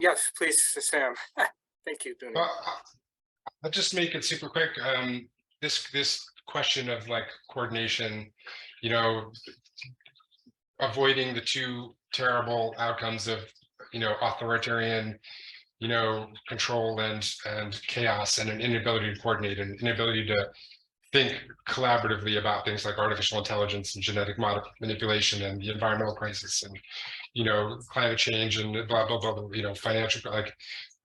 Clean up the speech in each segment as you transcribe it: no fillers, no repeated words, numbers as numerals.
Yes, please, Sam. Thank you, Dooney. I'll just make it super quick. This question of like coordination, avoiding the two terrible outcomes of authoritarian control and chaos, and an inability to coordinate, and inability to think collaboratively about things like artificial intelligence and genetic manipulation and the environmental crisis and climate change and blah blah blah, financial, like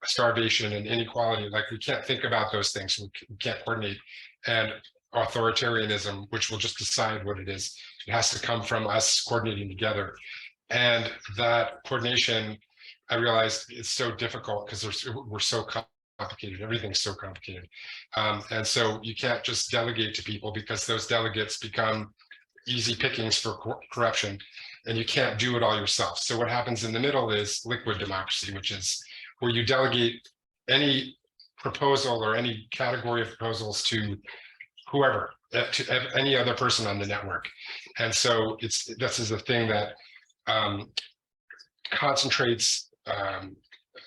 starvation and inequality. Like, we can't think about those things, we can't coordinate. And authoritarianism, which will just decide what it is, it has to come from us coordinating together. And that coordination, I realized, it's so difficult because we're so complicated. Everything's so complicated. And so you can't just delegate to people, because those delegates become easy pickings for corruption, and you can't do it all yourself. So what happens in the middle is liquid democracy, which is where you delegate any proposal or any category of proposals to whoever, to any other person on the network. And so this is a thing that concentrates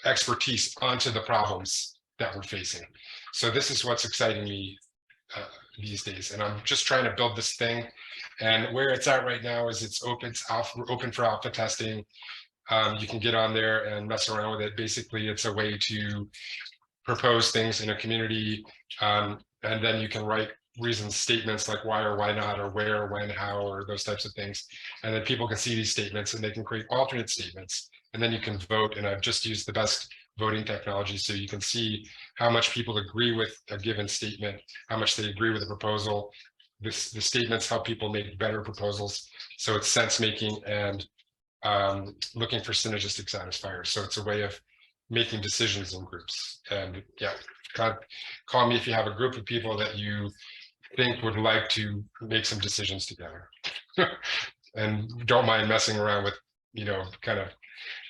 expertise onto the problems that we're facing. So this is what's exciting me these days. And I'm just trying to build this thing. And where it's at right now is it's open for alpha testing. You can get on there and mess around with it. Basically, it's a way to propose things in a community, and then you can write reasons statements like why or why not, or where, when, how, or those types of things. And then people can see these statements and they can create alternate statements, and then you can vote. And I've just used the best voting technology, so you can see how much people agree with a given statement, how much they agree with a proposal. The statements help people make better proposals. So it's sense making and looking for synergistic satisfiers. So it's a way of making decisions in groups. And yeah, call me if you have a group of people that you think would like to make some decisions together. And don't mind messing around with, kind of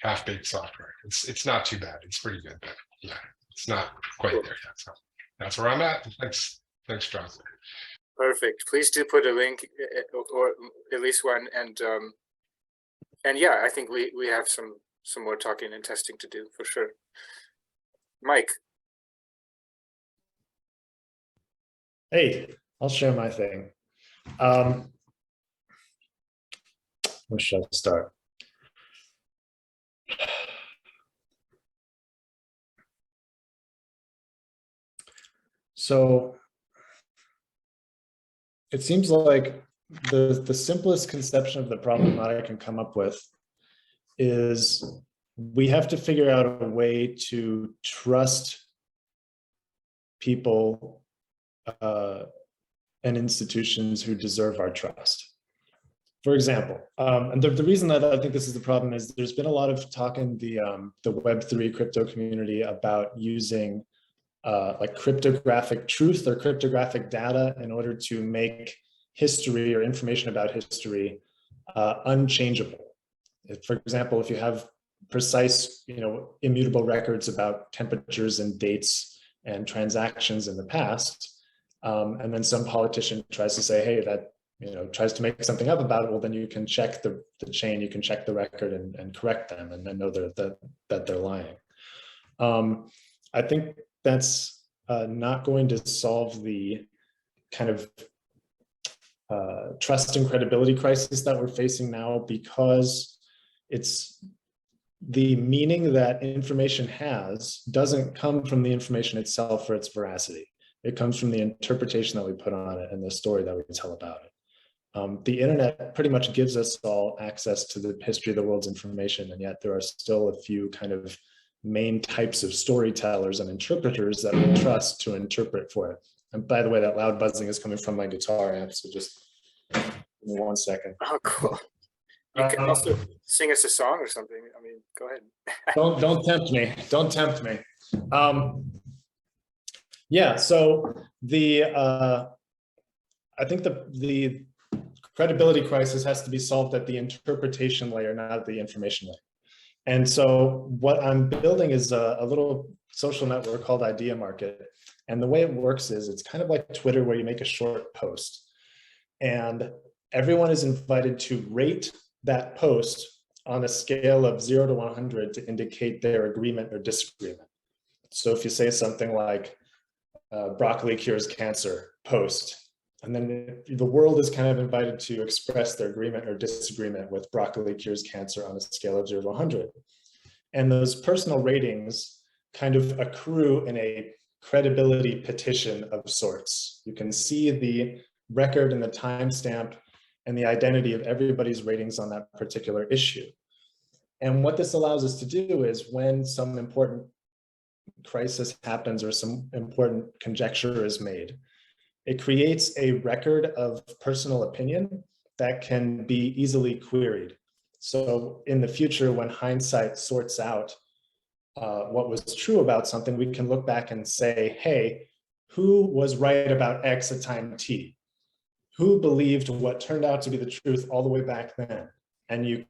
half-baked software. It's not too bad. It's pretty good, but yeah, it's not quite there yet. So that's where I'm at. Thanks, John. Perfect. Please do put a link, or at least one, and yeah, I think we have some more talking and testing to do for sure. Mike. Hey, I'll share my thing. Where should I start? So it seems like the simplest conception of the problem that I can come up with is we have to figure out a way to trust people and institutions who deserve our trust. For example, and the reason that I think this is the problem is there's been a lot of talk in the Web3 crypto community about using like cryptographic truth or cryptographic data in order to make history or information about history unchangeable. For example, if you have precise, immutable records about temperatures and dates and transactions in the past, and then some politician tries to say, hey, that tries to make something up about it, well, then you can check the chain, you can check the record and correct them, and then know that they're lying. I think that's not going to solve the kind of trust and credibility crisis that we're facing now, because it's the meaning that information has doesn't come from the information itself for its veracity. It comes from the interpretation that we put on it and the story that we tell about it. The internet pretty much gives us all access to the history of the world's information, and yet there are still a few kind of main types of storytellers and interpreters that we trust to interpret for it. And by the way, that loud buzzing is coming from my guitar amp, so just give me 1 second. Oh, cool. You can also sing us a song or something. I mean, go ahead. Don't tempt me. Don't tempt me. Yeah. So I think the credibility crisis has to be solved at the interpretation layer, not at the information layer. And so what I'm building is a little social network called Idea Market. And the way it works is it's kind of like Twitter, where you make a short post and everyone is invited to rate that post on a scale of 0 to 100 to indicate their agreement or disagreement. So if you say something like broccoli cures cancer, post, and then the world is kind of invited to express their agreement or disagreement with broccoli cures cancer on a scale of 0 to 100. And those personal ratings kind of accrue in a credibility petition of sorts. You can see the record and the timestamp and the identity of everybody's ratings on that particular issue. And what this allows us to do is when some important crisis happens or some important conjecture is made, it creates a record of personal opinion that can be easily queried. So in the future, when hindsight sorts out what was true about something, we can look back and say, hey, who was right about X at time T? Who believed what turned out to be the truth all the way back then? And you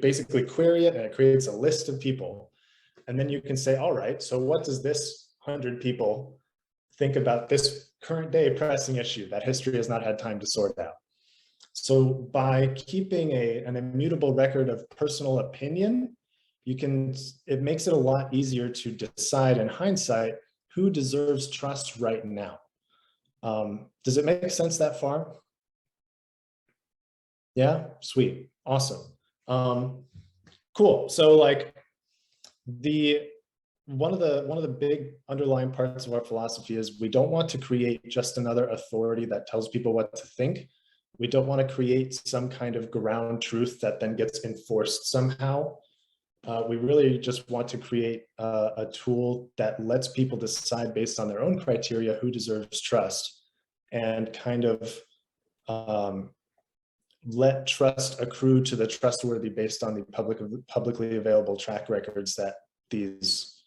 basically query it, and it creates a list of people. And then you can say, all right, so what does this 100 people think about this current day pressing issue that history has not had time to sort out? So by keeping an immutable record of personal opinion, it makes it a lot easier to decide in hindsight who deserves trust right now. Does it make sense that far? Yeah, sweet, awesome. Cool. So like one of the big underlying parts of our philosophy is we don't want to create just another authority that tells people what to think. We don't want to create some kind of ground truth that then gets enforced somehow. We really just want to create a tool that lets people decide based on their own criteria who deserves trust, and kind of let trust accrue to the trustworthy based on the publicly available track records that these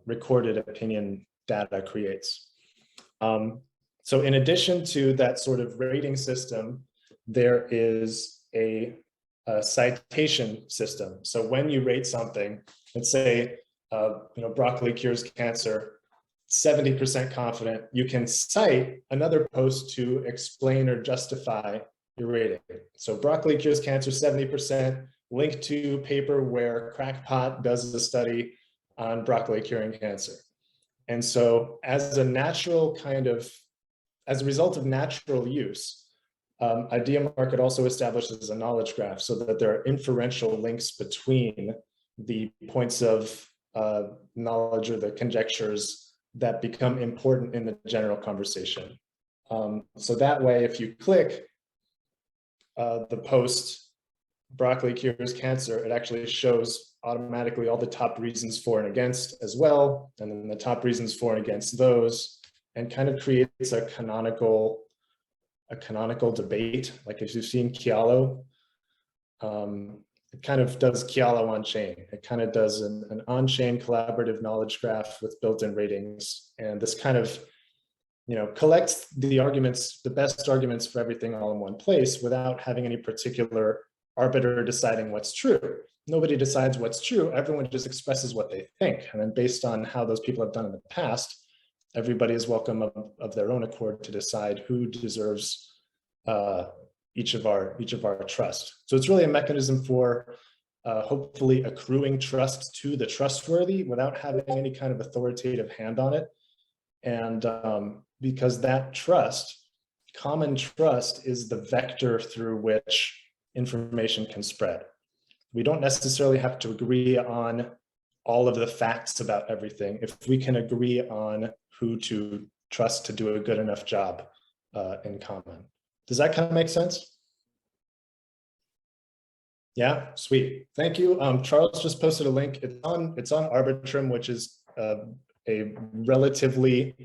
recorded opinion data creates. So in addition to that sort of rating system, there is a citation system. So when you rate something, let's say, broccoli cures cancer, 70% confident, you can cite another post to explain or justify your rating. So broccoli cures cancer, 70%, link to paper where Crackpot does the study on broccoli curing cancer. And so as a result of natural use, Idea Market also establishes a knowledge graph so that there are inferential links between the points of knowledge or the conjectures that become important in the general conversation. So that way, if you click the post broccoli cures cancer, it actually shows automatically all the top reasons for and against as well, and then the top reasons for and against those, and kind of creates a canonical debate. Like if you've seen Kialo, it kind of does Kialo on chain. It kind of does an on-chain collaborative knowledge graph with built-in ratings. And this kind of, collects the arguments, the best arguments for everything all in one place without having any particular arbiter deciding what's true. Nobody decides what's true. Everyone just expresses what they think. And then based on how those people have done in the past, everybody is welcome of their own accord to decide who deserves each of our trust. So it's really a mechanism for hopefully accruing trust to the trustworthy without having any kind of authoritative hand on it. And because that trust, common trust, is the vector through which information can spread. We don't necessarily have to agree on all of the facts about everything if we can agree on who to trust to do a good enough job in common. Does that kind of make sense? Yeah, sweet. Thank you. Charles just posted a link. It's on Arbitrum, which is a relatively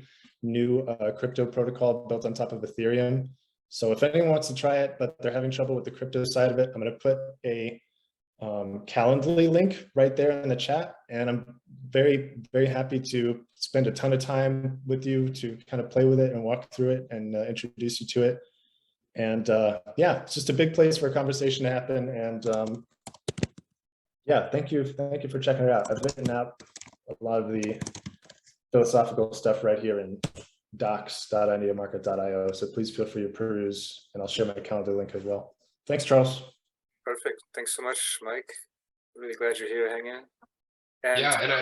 new crypto protocol built on top of Ethereum. So if anyone wants to try it, but they're having trouble with the crypto side of it, I'm going to put a Calendly link right there in the chat. And I'm very, very happy to spend a ton of time with you to kind of play with it and walk through it and introduce you to it. And yeah, it's just a big place for a conversation to happen. And yeah, thank you for checking it out. I've written out a lot of the philosophical stuff right here in docs.ideamarket.io. So please feel free to peruse, and I'll share my Calendly link as well. Thanks, Charles. Perfect. thanks so much, Mike. Really glad you're here hanging. And yeah, and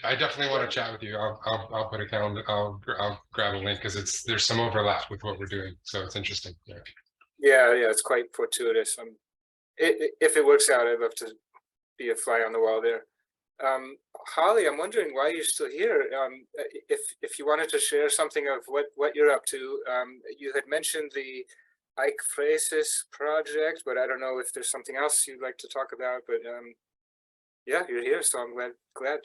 I definitely want to chat with you. I'll put a calendar. I'll grab a link because there's some overlap with what we're doing, so it's interesting. yeah, it's quite fortuitous. If it works out, I'd love to be a fly on the wall there. Holly, I'm wondering why you're still here. If you wanted to share something of what you're up to, you had mentioned the eichphresis project, but I don't know if there's something else you'd like to talk about. But yeah, you're here, so I'm glad.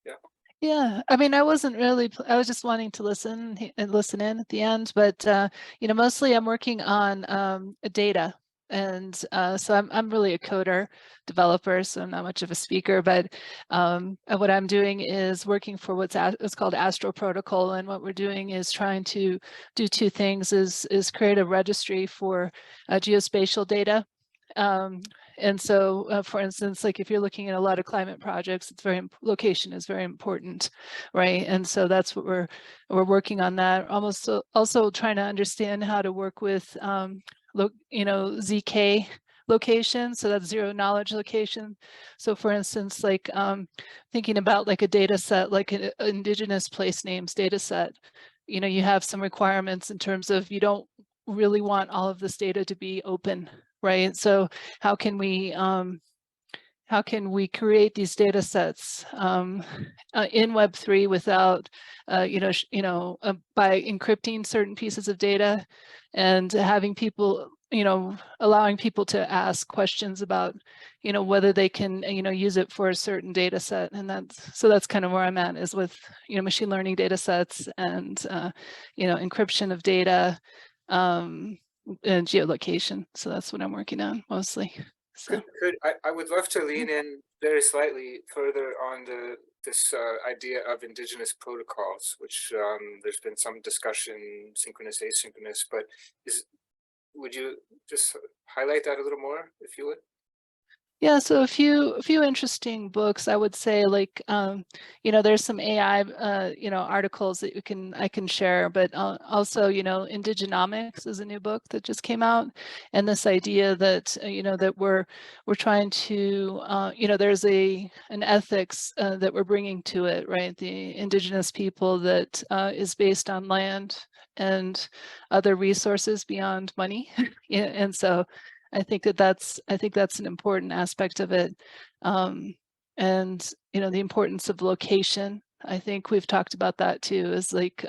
Yeah. Yeah, I mean, I wasn't really, I was just wanting to listen and listen in at the end, but you know, mostly I'm working on data. And so I'm really a coder developer, so I'm not much of a speaker, but what I'm doing is working for what's called Astro Protocol. And what we're doing is trying to do two things, is create a registry for geospatial data. And so, for instance, like if you're looking at a lot of climate projects, it's location is very important, right? And so that's what we're working on that. Almost also trying to understand how to work with, ZK location. So that's zero knowledge location. So for instance, like thinking about like a data set, like an indigenous place names data set, you know, you have some requirements in terms of you don't really want all of this data to be open, right? So how can we create these data sets in Web3 without, by encrypting certain pieces of data and having people, allowing people to ask questions about, whether they can, use it for a certain data set. And that's kind of where I'm at, is with, machine learning data sets and, encryption of data and geolocation. So that's what I'm working on mostly. So. I would love to lean in very slightly further on this idea of indigenous protocols, which there's been some discussion, synchronous, asynchronous, but would you just highlight that a little more, if you would? Yeah, so a few interesting books, I would say, like, there's some AI, articles that I can share, but also, Indigenomics is a new book that just came out, and this idea that, that we're trying to, there's an ethics that we're bringing to it, right? The indigenous people that is based on land and other resources beyond money, and so. I think that's an important aspect of it. And, the importance of location. I think we've talked about that too, is like,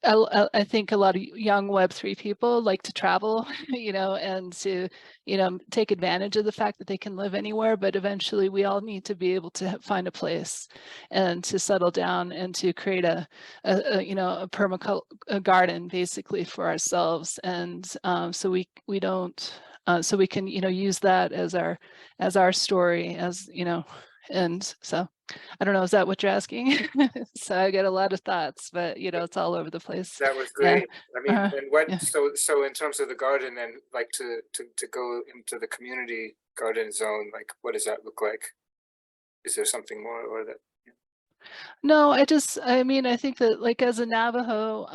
I think a lot of young Web3 people like to travel, and to, take advantage of the fact that they can live anywhere, but eventually we all need to be able to find a place and to settle down and to create a permaculture garden basically for ourselves. And so we don't, so we can, use that as our story, and so I don't know, is that what you're asking? So I get a lot of thoughts, but it's all over the place. That was great. Yeah. I mean, and what, yeah. so in terms of the garden, then, like to go into the community garden zone, like what does that look like? Is there something more, or that? No, I think that, like, as a Navajo,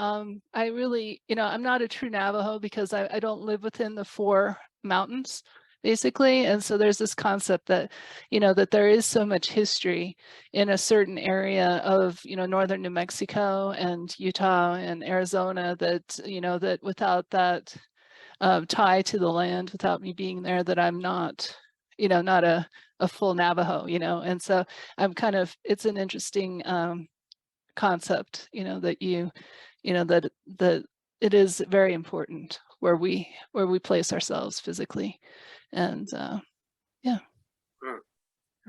I really, I'm not a true Navajo because I don't live within the 4 mountains, basically. And so there's this concept that, that there is so much history in a certain area of, northern New Mexico and Utah and Arizona that, that without that tie to the land, without me being there, that I'm not, not a full Navajo, and so I'm kind of, it's an interesting concept, that that it is very important where we place ourselves physically, and yeah.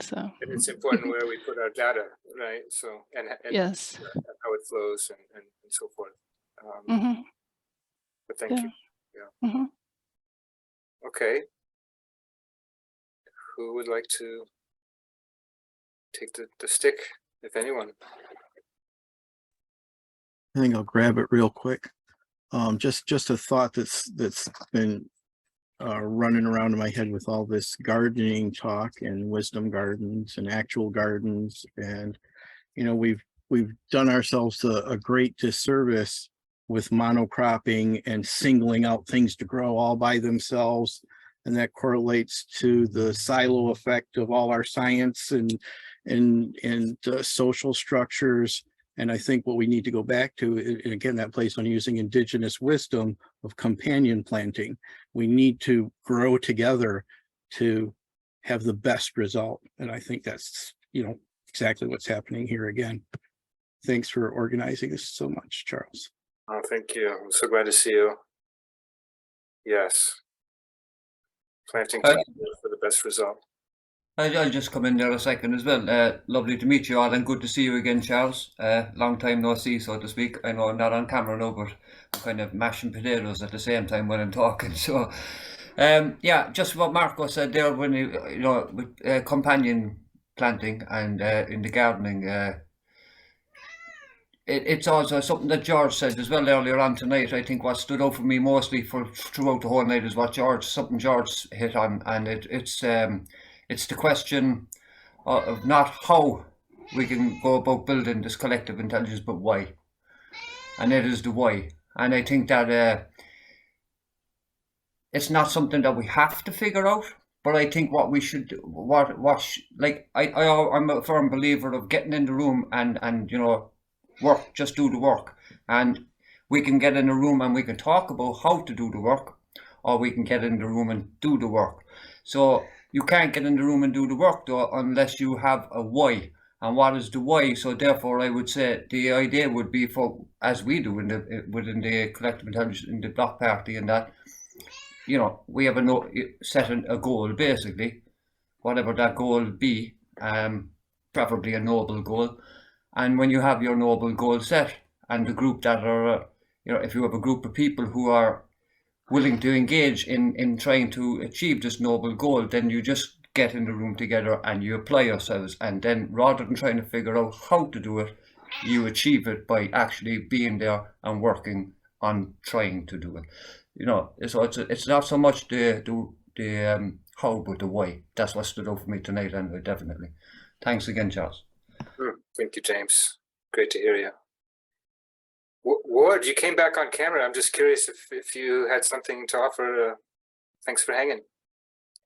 So. And it's important where we put our data, right? So and yes, how it flows and so forth. But thank you. Yeah. Okay. Who would like to take the stick, if anyone? I think I'll grab it real quick. Just a thought that's been running around in my head with all this gardening talk and wisdom gardens and actual gardens, and we've done ourselves a great disservice with monocropping and singling out things to grow all by themselves. and that correlates to the silo effect of all our science and social structures. And I think what we need to go back to, and again, that place on using indigenous wisdom of companion planting. We need to grow together to have the best result. And I think that's, exactly what's happening here again. Thanks for organizing this so much, Charles. Oh, thank you. I'm so glad to see you. Yes. Planting together for the best result. I'll just come in there a second as well. Lovely to meet you all and good to see you again, Charles. Long time no see, so to speak. I know I'm not on camera now, but I'm kind of mashing potatoes at the same time when I'm talking. So, yeah, just what Marco said there when with companion planting and in the gardening. It's also something that George said as well earlier on tonight. I think what stood out for me mostly throughout the whole night is what George hit on, and it's the question of not how we can go about building this collective intelligence, but why. And it is the why. And I think that it's not something that we have to figure out, but I think what we should do, I'm a firm believer of getting in the room and work, just do the work. And we can get in the room and we can talk about how to do the work, or we can get in the room and do the work. So you can't get in the room and do the work though unless you have a why. And what is the why? So therefore I would say the idea would be for, as we do within the collective intelligence in the block party, and that, we have set a goal basically, whatever that goal be, preferably a noble goal. And when you have your noble goal set and the group that are, if you have a group of people who are willing to engage in trying to achieve this noble goal, then you just get in the room together and you apply yourselves. And then rather than trying to figure out how to do it, you achieve it by actually being there and working on trying to do it. So it's not so much the how, but the why. That's what stood out for me tonight, and definitely. Thanks again, Charles. Thank you, James. Great to hear you. Ward, you came back on camera. I'm just curious if you had something to offer. Thanks for hanging.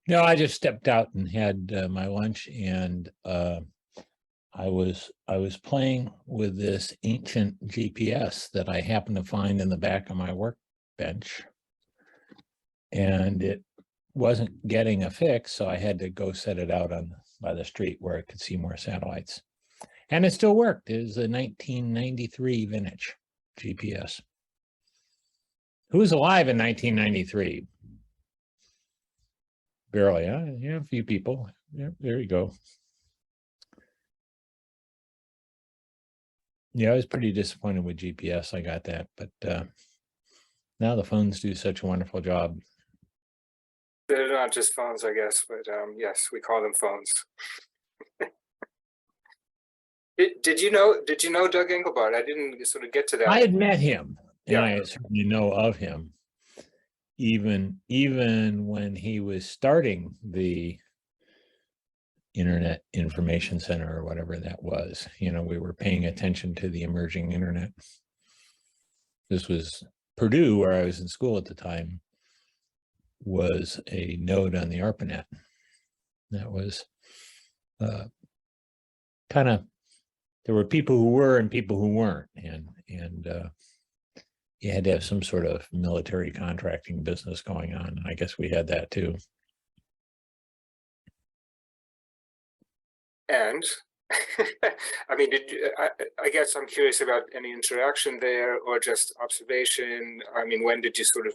No, I just stepped out and had my lunch, and I was playing with this ancient GPS that I happened to find in the back of my workbench, and it wasn't getting a fix, so I had to go set it out by the street where I could see more satellites. And it still worked. It was a 1993 vintage GPS. Who was alive in 1993? Barely, huh? Yeah, a few people. Yeah, there you go. Yeah, I was pretty disappointed with GPS. I got that, but now the phones do such a wonderful job. They're not just phones, I guess, but yes, we call them phones. Did you know Doug Engelbart? I didn't sort of get to that. I had met him, and Yeah. I certainly know of him. Even when he was starting the Internet Information Center or whatever that was, we were paying attention to the emerging internet. This was Purdue, where I was in school at the time, was a node on the ARPANET. That was kind of, there were people who were and people who weren't, and you had to have some sort of military contracting business going on. And I guess we had that too. And I mean, I guess I'm curious about any interaction there or just observation. I mean, when did you sort of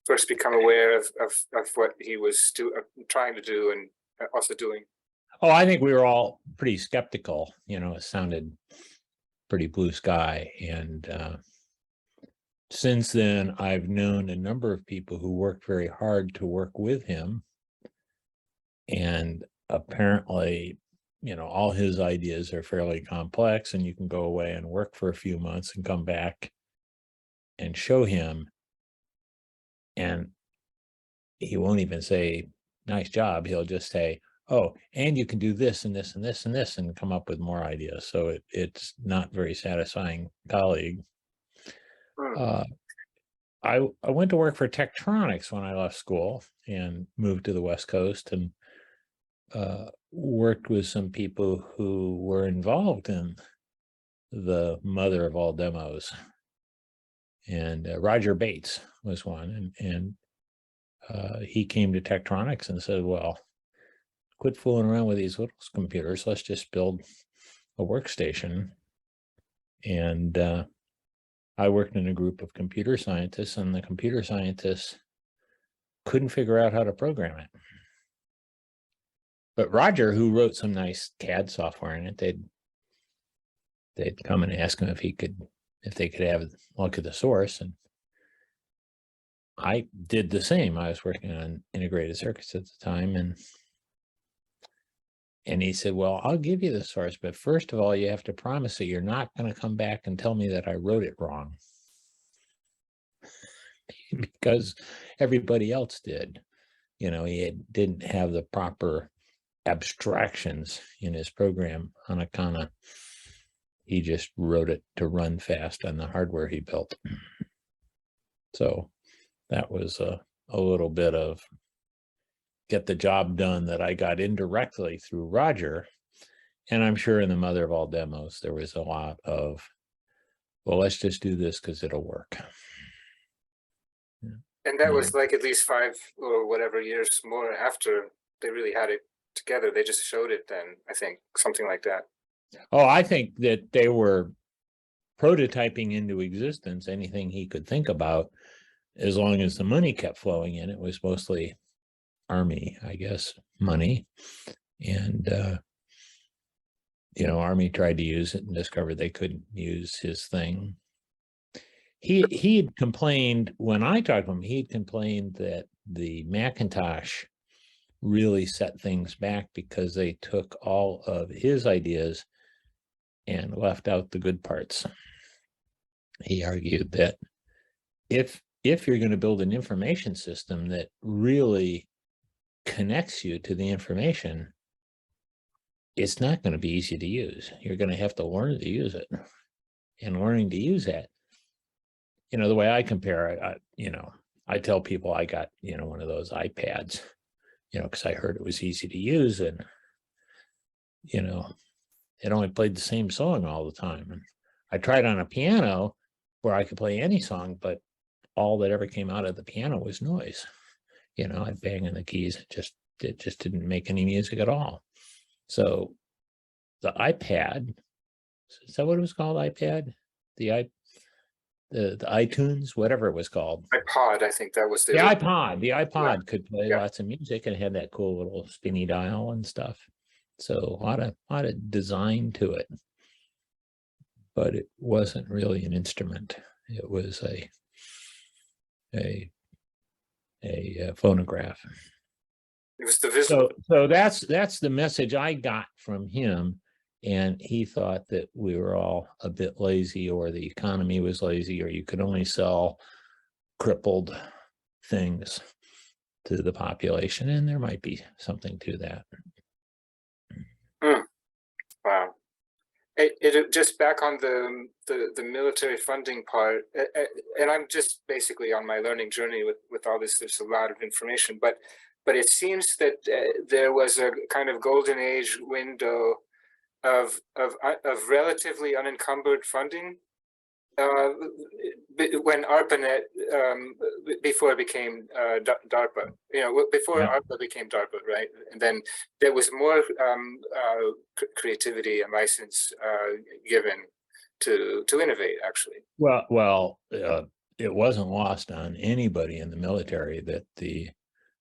first become aware of what he was trying to do and also doing? Oh, I think we were all pretty skeptical. It sounded pretty blue sky. And since then, I've known a number of people who worked very hard to work with him. And apparently, all his ideas are fairly complex, and you can go away and work for a few months and come back and show him. And he won't even say, nice job. He'll just say, oh, and you can do this and this and this and this, and come up with more ideas. So it's not very satisfying colleague. I went to work for Tektronix when I left school and moved to the West Coast, and worked with some people who were involved in the mother of all demos. And Roger Bates was one, and he came to Tektronix and said, well, quit fooling around with these little computers. Let's just build a workstation. And I worked in a group of computer scientists, and the computer scientists couldn't figure out how to program it. But Roger, who wrote some nice CAD software in it, they'd come and ask him if they could have a look at the source. And I did the same. I was working on integrated circuits at the time, and he said, well, I'll give you the source, but first of all, you have to promise that you're not going to come back and tell me that I wrote it wrong. Because everybody else did. You know, didn't have the proper abstractions in his program on account of he just wrote it to run fast on the hardware he built. So that was a little bit of get the job done that I got indirectly through Roger. And I'm sure in the mother of all demos, there was a lot of, well, let's just do this because it'll work. Yeah. And that was like at least 5 or whatever years more after they really had it together. They just showed it then, I think, something like that. Oh, I think that they were prototyping into existence anything he could think about, as long as the money kept flowing in. It was mostly Army, I guess, money. And, you know, Army tried to use it and discovered they couldn't use his thing. He'd complained, when I talked to him, he'd complained that the Macintosh really set things back because they took all of his ideas and left out the good parts. He argued that if you're going to build an information system that really connects you to the information, it's not going to be easy to use. You're going to have to learn to use it. And learning to use that, you know, the way I compare, I tell people I got, one of those iPads, because I heard it was easy to use, and, it only played the same song all the time. And I tried on a piano where I could play any song, but all that ever came out of the piano was noise. I'd bang on the keys. It just didn't make any music at all. So the iPad, is that what it was called? iPad? The iTunes, whatever it was called. iPod, I think that was the iPod. The iPod could play Yeah. lots of music and had that cool little spinny dial and stuff. So a lot of design to it, but it wasn't really an instrument. It was a phonograph. It was the visual. So that's the message I got from him. And he thought that we were all a bit lazy, or the economy was lazy, or you could only sell crippled things to the population. And there might be something to that. Wow. It just back on the military funding part, and I'm just basically on my learning journey with all this. There's a lot of information, but it seems that there was a kind of golden age window of relatively unencumbered funding when ARPANET, before it became DARPA, before ARPA became DARPA, right? And then there was more creativity and license given to innovate, actually. Well, it wasn't lost on anybody in the military that the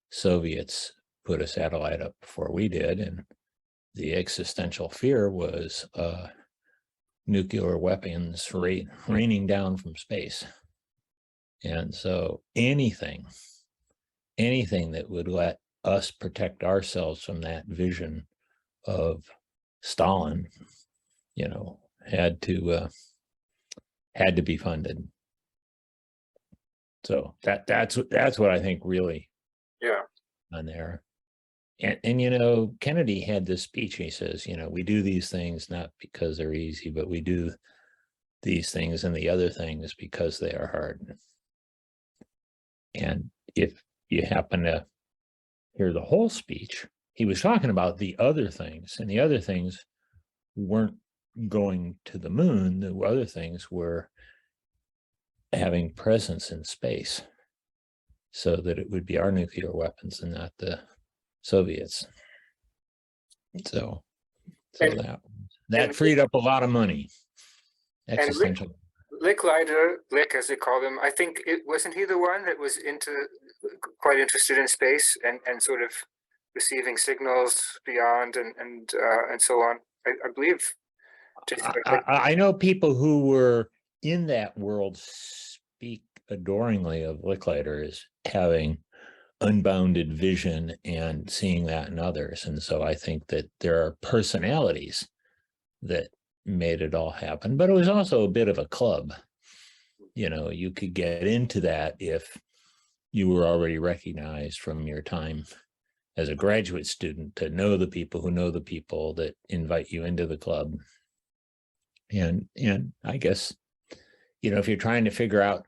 Soviets put a satellite up before we did, and the existential fear was nuclear weapons raining down from space. And so anything that would let us protect ourselves from that vision of Stalin, had to be funded. So that's what I think really on there. And Kennedy had this speech. He says, we do these things not because they're easy, but we do these things and the other things because they are hard. And if you happen to hear the whole speech, he was talking about the other things, and the other things weren't going to the moon. The other things were having presence in space so that it would be our nuclear weapons and not the Soviets. So that freed up a lot of money. Existential. Lick, as they call him, I think wasn't he the one that was quite interested in space and sort of receiving signals beyond and so on. I believe. I know people who were in that world speak adoringly of Licklider as having unbounded vision and seeing that in others. And so I think that there are personalities that made it all happen, but it was also a bit of a club. You know, you could get into that if you were already recognized from your time as a graduate student to know the people who know the people that invite you into the club. And I guess, you know, if you're trying to figure out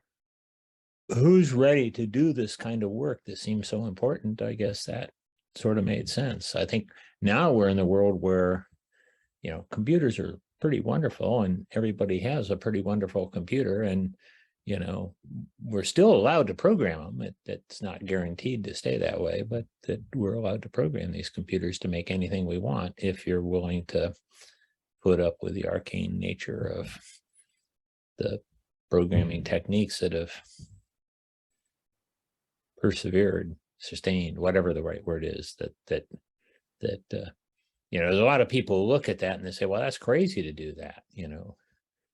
who's ready to do this kind of work that seems so important, I guess that sort of made sense. I think now we're in the world where, you know, computers are pretty wonderful and everybody has a pretty wonderful computer, and, you know, we're still allowed to program them. It's not guaranteed to stay that way, but that we're allowed to program these computers to make anything we want if you're willing to put up with the arcane nature of the programming techniques that have persevered, sustained, whatever the right word is, that you know, there's a lot of people who look at that and they say, well, that's crazy to do that. You know,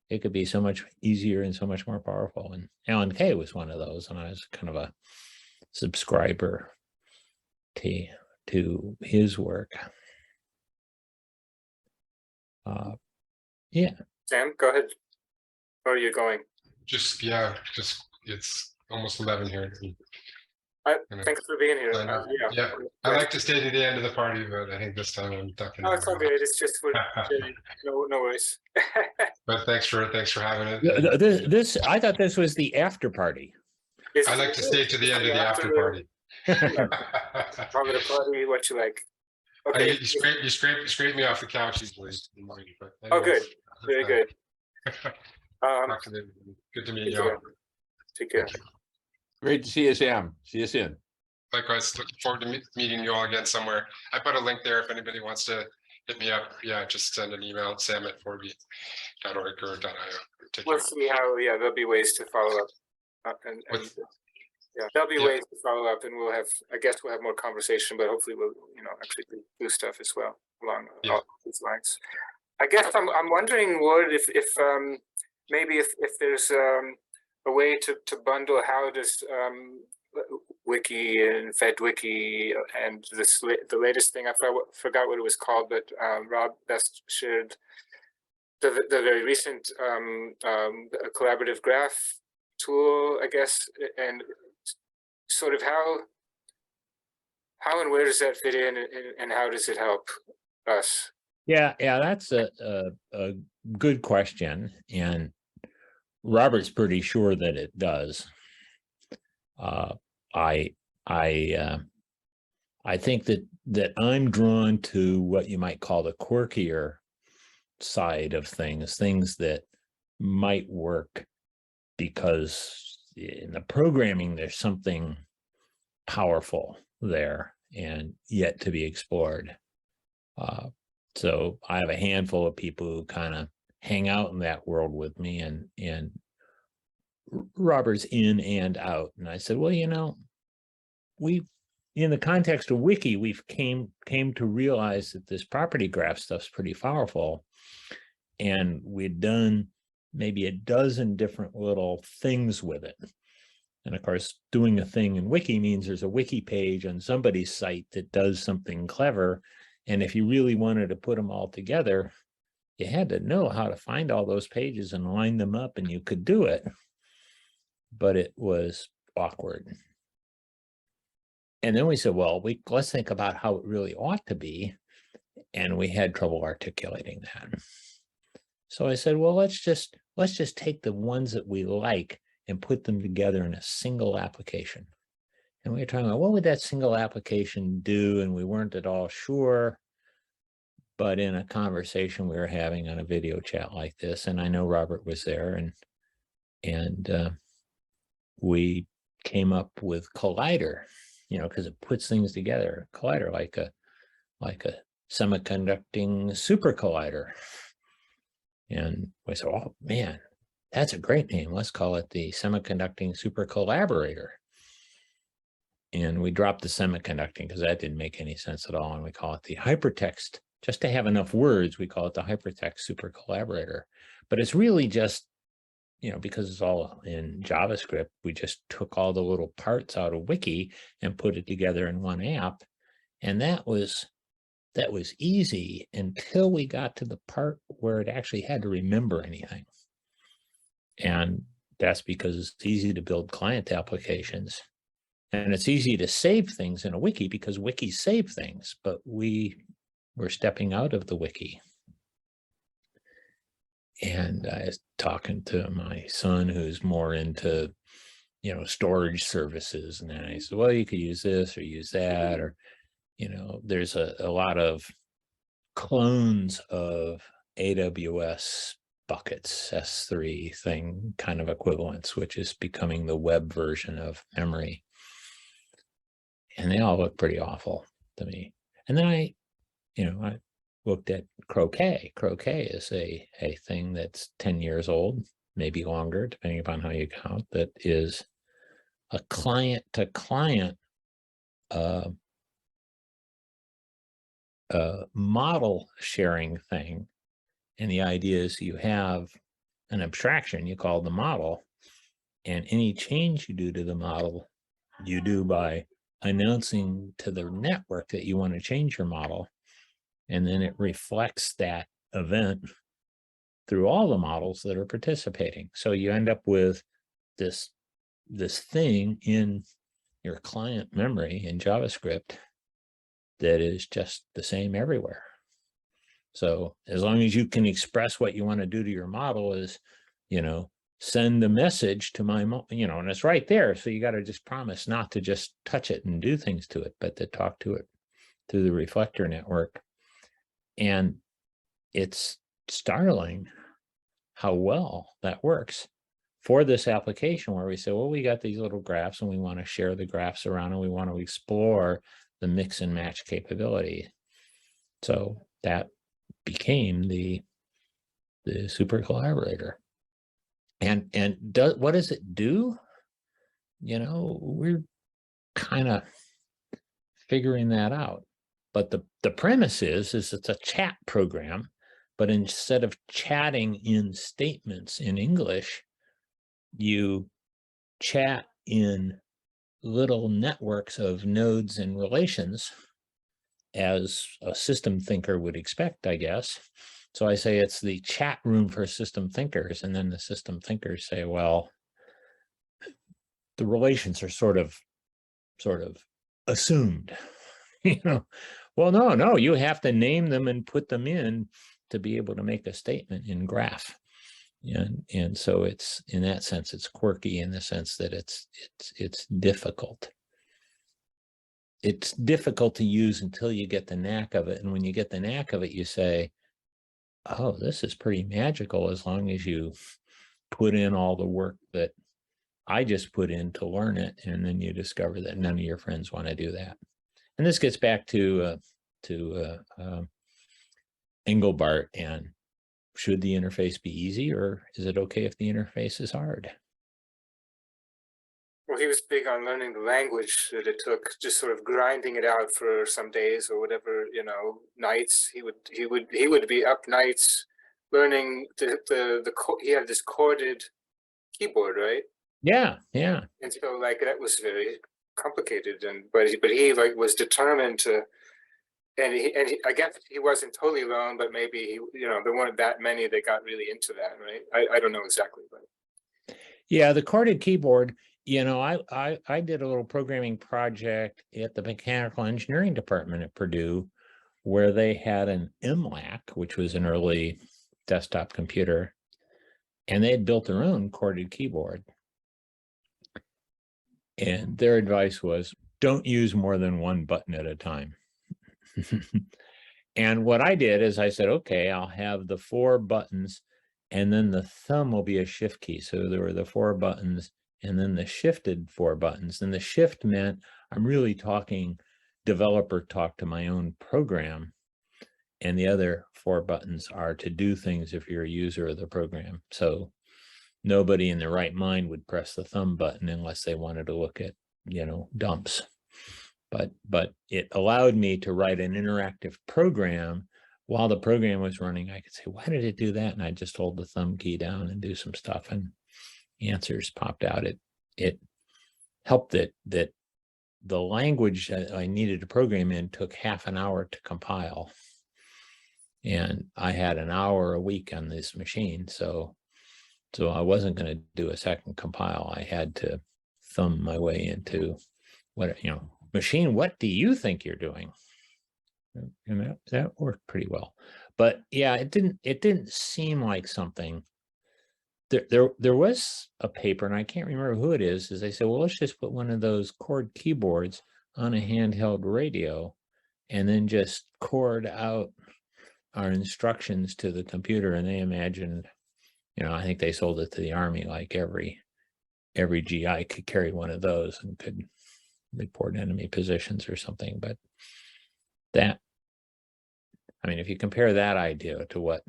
it could be so much easier and so much more powerful. And Alan Kay was one of those, and I was kind of a subscriber to his work. Yeah. Sam, go ahead. Where are you going? Just it's almost 11 here. Thanks for being here. Yeah, I like to stay to the end of the party, but I think this time I'm ducking. No, it's all good. It's just for no worries. But thanks for having it. This I thought this was the after party. I like to stay to the end of the after party. Probably the party, what you like. Okay. You scrape me off the couch easily. But anyways, oh, good. Very good. Good to meet you. Take care. Great to see you, Sam. See you soon. Likewise, looking forward to meeting you all again somewhere. I put a link there if anybody wants to hit me up. Yeah, just send an email at sam@4b.org or .io. We'll see how, there'll be ways to follow up. There'll be ways to follow up, and I guess we'll have more conversation, but hopefully we'll, actually do stuff as well along all these lines. I guess I'm wondering, Ward, if maybe if there's a way to bundle how does Wiki and FedWiki and the latest thing, I forgot what it was called, but Rob Best shared the very recent collaborative graph tool, I guess, and sort of how and where does that fit in, and how does it help us? Yeah, that's a good question, and Robert's pretty sure that it does. I think that I'm drawn to what you might call the quirkier side of things that might work because in the programming there's something powerful there and yet to be explored. So I have a handful of people who kind of hang out in that world with me, and Robert's in and out. And I said, well, we in the context of Wiki, we've came to realize that this property graph stuff's pretty powerful. And we'd done maybe a dozen different little things with it. And of course, doing a thing in Wiki means there's a Wiki page on somebody's site that does something clever. And if you really wanted to put them all together, you had to know how to find all those pages and line them up, and you could do it. But it was awkward. And then we said, well, let's think about how it really ought to be. And we had trouble articulating that. So I said, well, let's just take the ones that we like and put them together in a single application. And we were talking about what would that single application do? And we weren't at all sure. But in a conversation we were having on a video chat like this, and I know Robert was there, and we came up with Collider, you know, because it puts things together. Collider, like a semiconducting super collider. And we said, oh man, that's a great name. Let's call it the semiconducting super collaborator. And we dropped the semiconducting because that didn't make any sense at all. And we call it the hypertext. Just to have enough words, we call it the hypertext super collaborator. But it's really just, you know, because it's all in JavaScript, we just took all the little parts out of Wiki and put it together in one app. And that was easy until we got to the part where it actually had to remember anything. And that's because it's easy to build client applications. And it's easy to save things in a wiki because wikis save things, but we're stepping out of the wiki. And I was talking to my son who's more into, you know, storage services. And then I said, well, you could use this or use that, or, you know, there's a lot of clones of AWS buckets, S3 thing kind of equivalents, which is becoming the web version of memory. And they all look pretty awful to me. And then I looked at Croquet. Croquet is a thing that's 10 years old, maybe longer, depending upon how you count, that is a client-to-client model sharing thing. And the idea is you have an abstraction you call the model, and any change you do to the model, you do by announcing to the network that you want to change your model. And then it reflects that event through all the models that are participating. So you end up with this thing in your client memory in JavaScript that is just the same everywhere. So as long as you can express what you want to do to your model is, you know, send a message to my, you know, and it's right there. So you got to just promise not to just touch it and do things to it, but to talk to it through the reflector network. And it's startling how well that works for this application where we say, well, we got these little graphs and we want to share the graphs around and we want to explore the mix and match capability. So that became the super collaborator. And what does it do? You know, we're kind of figuring that out. But the premise is it's a chat program, but instead of chatting in statements in English, you chat in little networks of nodes and relations, as a system thinker would expect, I guess. So I say it's the chat room for system thinkers, and then the system thinkers say, well, the relations are sort of assumed, you know. Well, no, you have to name them and put them in to be able to make a statement in graph. And so it's, in that sense, it's quirky in the sense that it's difficult. It's difficult to use until you get the knack of it. And when you get the knack of it, you say, oh, this is pretty magical, as long as you put in all the work that I just put in to learn it. And then you discover that none of your friends want to do that. And this gets back to Engelbart, and should the interface be easy, or is it okay if the interface is hard? Well, he was big on learning the language that it took, just sort of grinding it out for some days or whatever, you know, nights. He would be up nights learning he had this corded keyboard, right? Yeah. And so like that was very complicated, but he like was determined to, and I guess he wasn't totally alone, but maybe there weren't that many that got really into that, right? I don't know exactly, but yeah, the corded keyboard. You know, I did a little programming project at the mechanical engineering department at Purdue, where they had an MLAC, which was an early desktop computer, and they had built their own corded keyboard. And their advice was, don't use more than one button at a time. And what I did is I said, okay, I'll have the 4 buttons and then the thumb will be a shift key. So there were the 4 buttons and then the shifted 4 buttons. And the shift meant I'm really talking developer talk to my own program. And the other 4 buttons are to do things if you're a user of the program. So nobody in their right mind would press the thumb button unless they wanted to look at, dumps. But it allowed me to write an interactive program. While the program was running, I could say, why did it do that? And I just hold the thumb key down and do some stuff and answers popped out. It helped that the language that I needed to program in took half an hour to compile. And I had an hour a week on this machine. So I wasn't going to do a second compile. I had to thumb my way into what, machine, what do you think you're doing? And that worked pretty well. But yeah, it didn't seem like something. There was a paper, and I can't remember who it is they said, well, let's just put one of those cord keyboards on a handheld radio and then just chord out our instructions to the computer. And they imagined, I think they sold it to the Army, like every GI could carry one of those and could report enemy positions or something. But that, if you compare that idea to what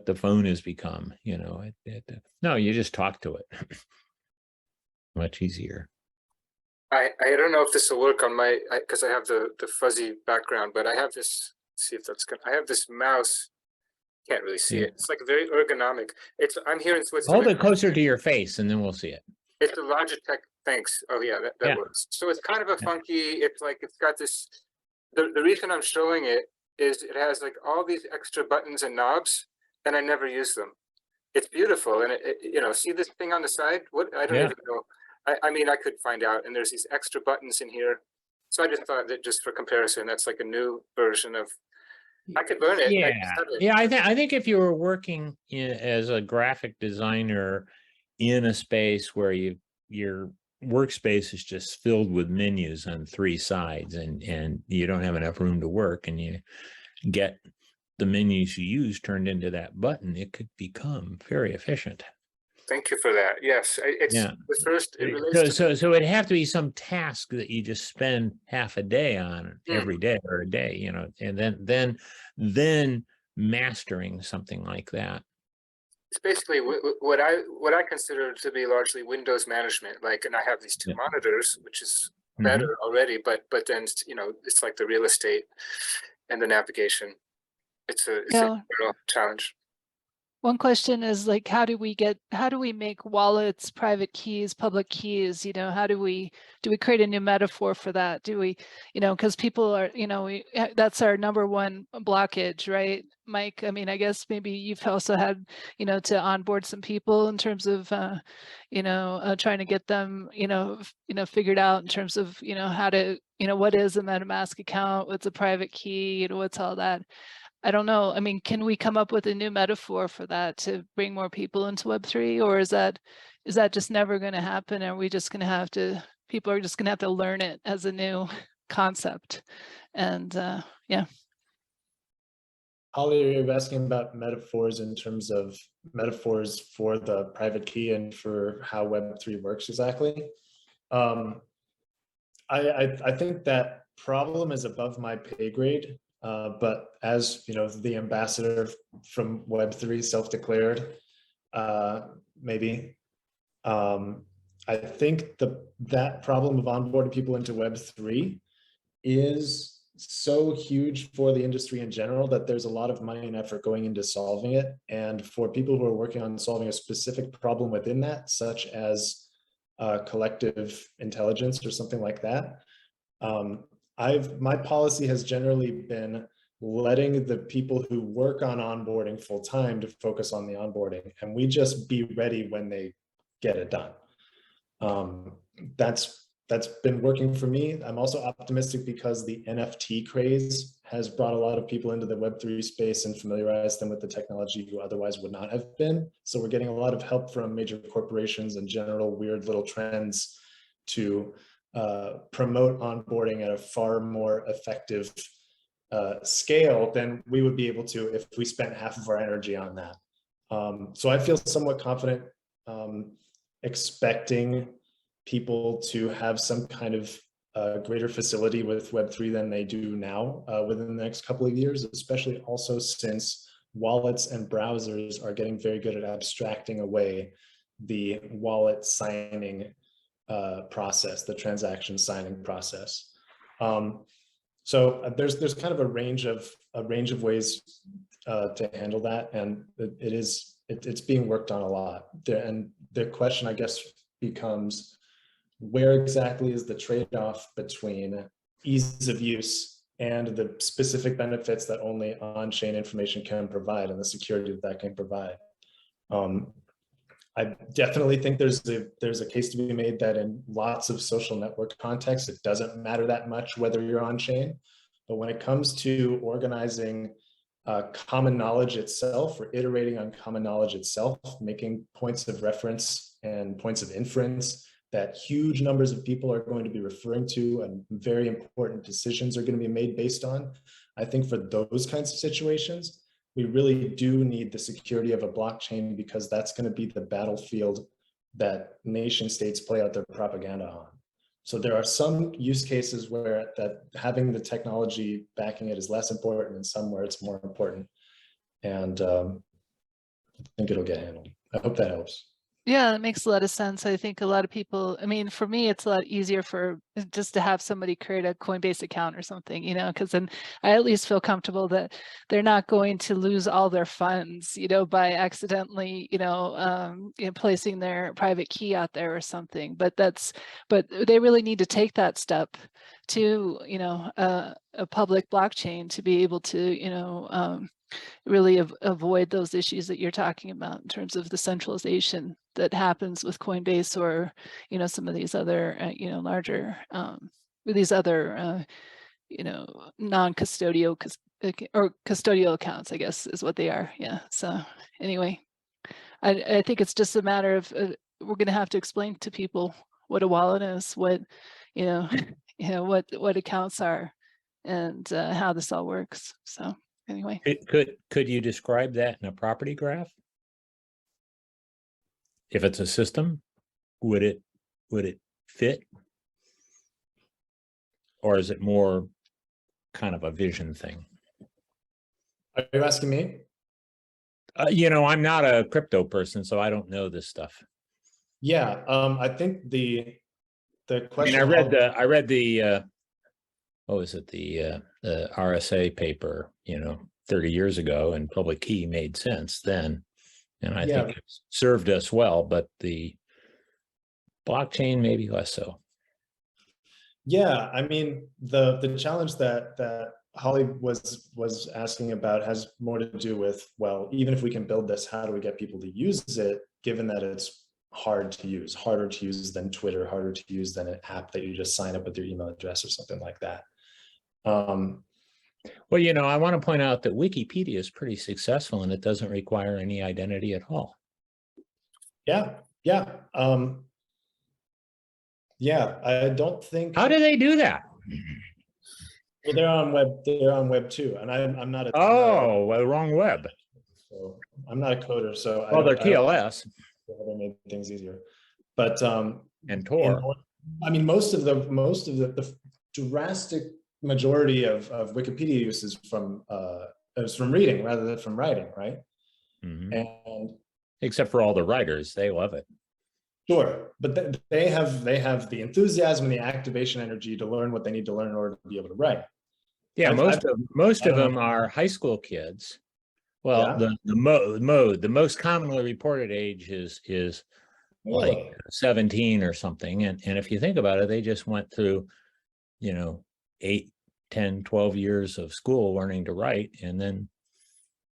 the phone has become, no, you just talk to it. Much easier. I don't know if this will work on my, because I have the fuzzy background, but I have this, see if that's good. I have this mouse. Can't really see it. It's like very ergonomic. I'm here in Switzerland. Hold it closer to your face and then we'll see it. It's a Logitech. Thanks. Oh yeah, that works. So it's kind of a funky, it's like, it's got this, the reason I'm showing it is it has like all these extra buttons and knobs and I never use them. It's beautiful. And see this thing on the side? What, I don't even know. I could find out, and there's these extra buttons in here. So I just thought that just for comparison, that's like a new version of, I could learn it. Yeah. I think if you were working as a graphic designer in a space where your workspace is just filled with menus on 3 sides and you don't have enough room to work and you get the menus you use turned into that button, it could become very efficient. Thank you for that. Yes, it's the first. So it'd have to be some task that you just spend half a day on every day or a day, and then mastering something like that. It's basically what I consider to be largely Windows management. And I have these 2 monitors, which is better already, but then it's like the real estate and the navigation. It's a real challenge. One question is how do we make wallets, private keys, public keys? How do we create a new metaphor for that? Do we, because people are, that's our number one blockage, right, Mike? I guess maybe you've also had, to onboard some people in terms of, trying to get them, figured out in terms of, how to, what is a MetaMask account? What's a private key? What's all that? I don't know. Can we come up with a new metaphor for that to bring more people into Web3, or is that just never going to happen? Are we just going to have to? People are just going to have to learn it as a new concept, and yeah. Holly, you're asking about metaphors in terms of metaphors for the private key and for how Web3 works exactly. I think that problem is above my pay grade. But as the ambassador from Web3, self-declared, maybe, I think that problem of onboarding people into Web3 is so huge for the industry in general that there's a lot of money and effort going into solving it. And for people who are working on solving a specific problem within that, such as collective intelligence or something like that, my policy has generally been letting the people who work on onboarding full time to focus on the onboarding, and we just be ready when they get it done. That's been working for me. I'm also optimistic because the NFT craze has brought a lot of people into the Web3 space and familiarized them with the technology who otherwise would not have been. So we're getting a lot of help from major corporations and general weird little trends to promote onboarding at a far more effective scale than we would be able to if we spent half of our energy on that. So I feel somewhat confident expecting people to have some kind of greater facility with Web3 than they do now within the next couple of years, especially also since wallets and browsers are getting very good at abstracting away the wallet signing process, the transaction signing process. So there's kind of a range of ways to handle that, and it's being worked on a lot. And the question, I guess, becomes, where exactly is the trade-off between ease of use and the specific benefits that only on-chain information can provide and the security that can provide? I definitely think there's a case to be made that in lots of social network contexts, it doesn't matter that much whether you're on chain. But when it comes to organizing common knowledge itself, or iterating on common knowledge itself, making points of reference and points of inference that huge numbers of people are going to be referring to and very important decisions are going to be made based on, I think for those kinds of situations, we really do need the security of a blockchain, because that's going to be the battlefield that nation states play out their propaganda on. So there are some use cases where that having the technology backing it is less important, and some where it's more important. And I think it'll get handled. I hope that helps. Yeah, that makes a lot of sense. I think a lot of people, I mean, for me, it's a lot easier for just to have somebody create a Coinbase account or something, you know, because then I at least feel comfortable that they're not going to lose all their funds, you know, by accidentally, placing their private key out there or something. But they really need to take that step to, a public blockchain to be able to, really avoid those issues that you're talking about in terms of the centralization that happens with Coinbase or, some of these other, larger, these other, non-custodial or custodial accounts, I guess is what they are. Yeah. So anyway, I think it's just a matter of we're going to have to explain to people what a wallet is, what, what accounts are, and how this all works. So anyway, could you describe that in a property graph? If it's a system, would it fit, or is it more kind of a vision thing? Are you asking me? I'm not a crypto person, so I don't know this stuff. Yeah, I think the question. I read the what was it, the RSA paper, 30 years ago, and public key made sense then. And I think it served us well, but the blockchain maybe less so. Yeah, I mean, the challenge that Holly was asking about has more to do with, well, even if we can build this, how do we get people to use it, given that it's harder to use than Twitter, harder to use than an app that you just sign up with your email address or something like that. Well, I want to point out that Wikipedia is pretty successful, and it doesn't require any identity at all. Yeah. I don't think. How do they do that? Well, they're on web 2, and I'm not a. Well, wrong web. So I'm not a coder, so. Well, they're TLS. They made things easier, but and Tor. I mean, most of the drastic majority of Wikipedia use is from reading rather than from writing, right? Mm-hmm. And except for all the writers, they love it. Sure, but they have the enthusiasm and the activation energy to learn what they need to learn in order to be able to write. Yeah, most of them are high school kids. Well, Yeah. the most commonly reported age is like 17 or something, and if you think about it, they just went through 8, 10, 12 years of school learning to write, and then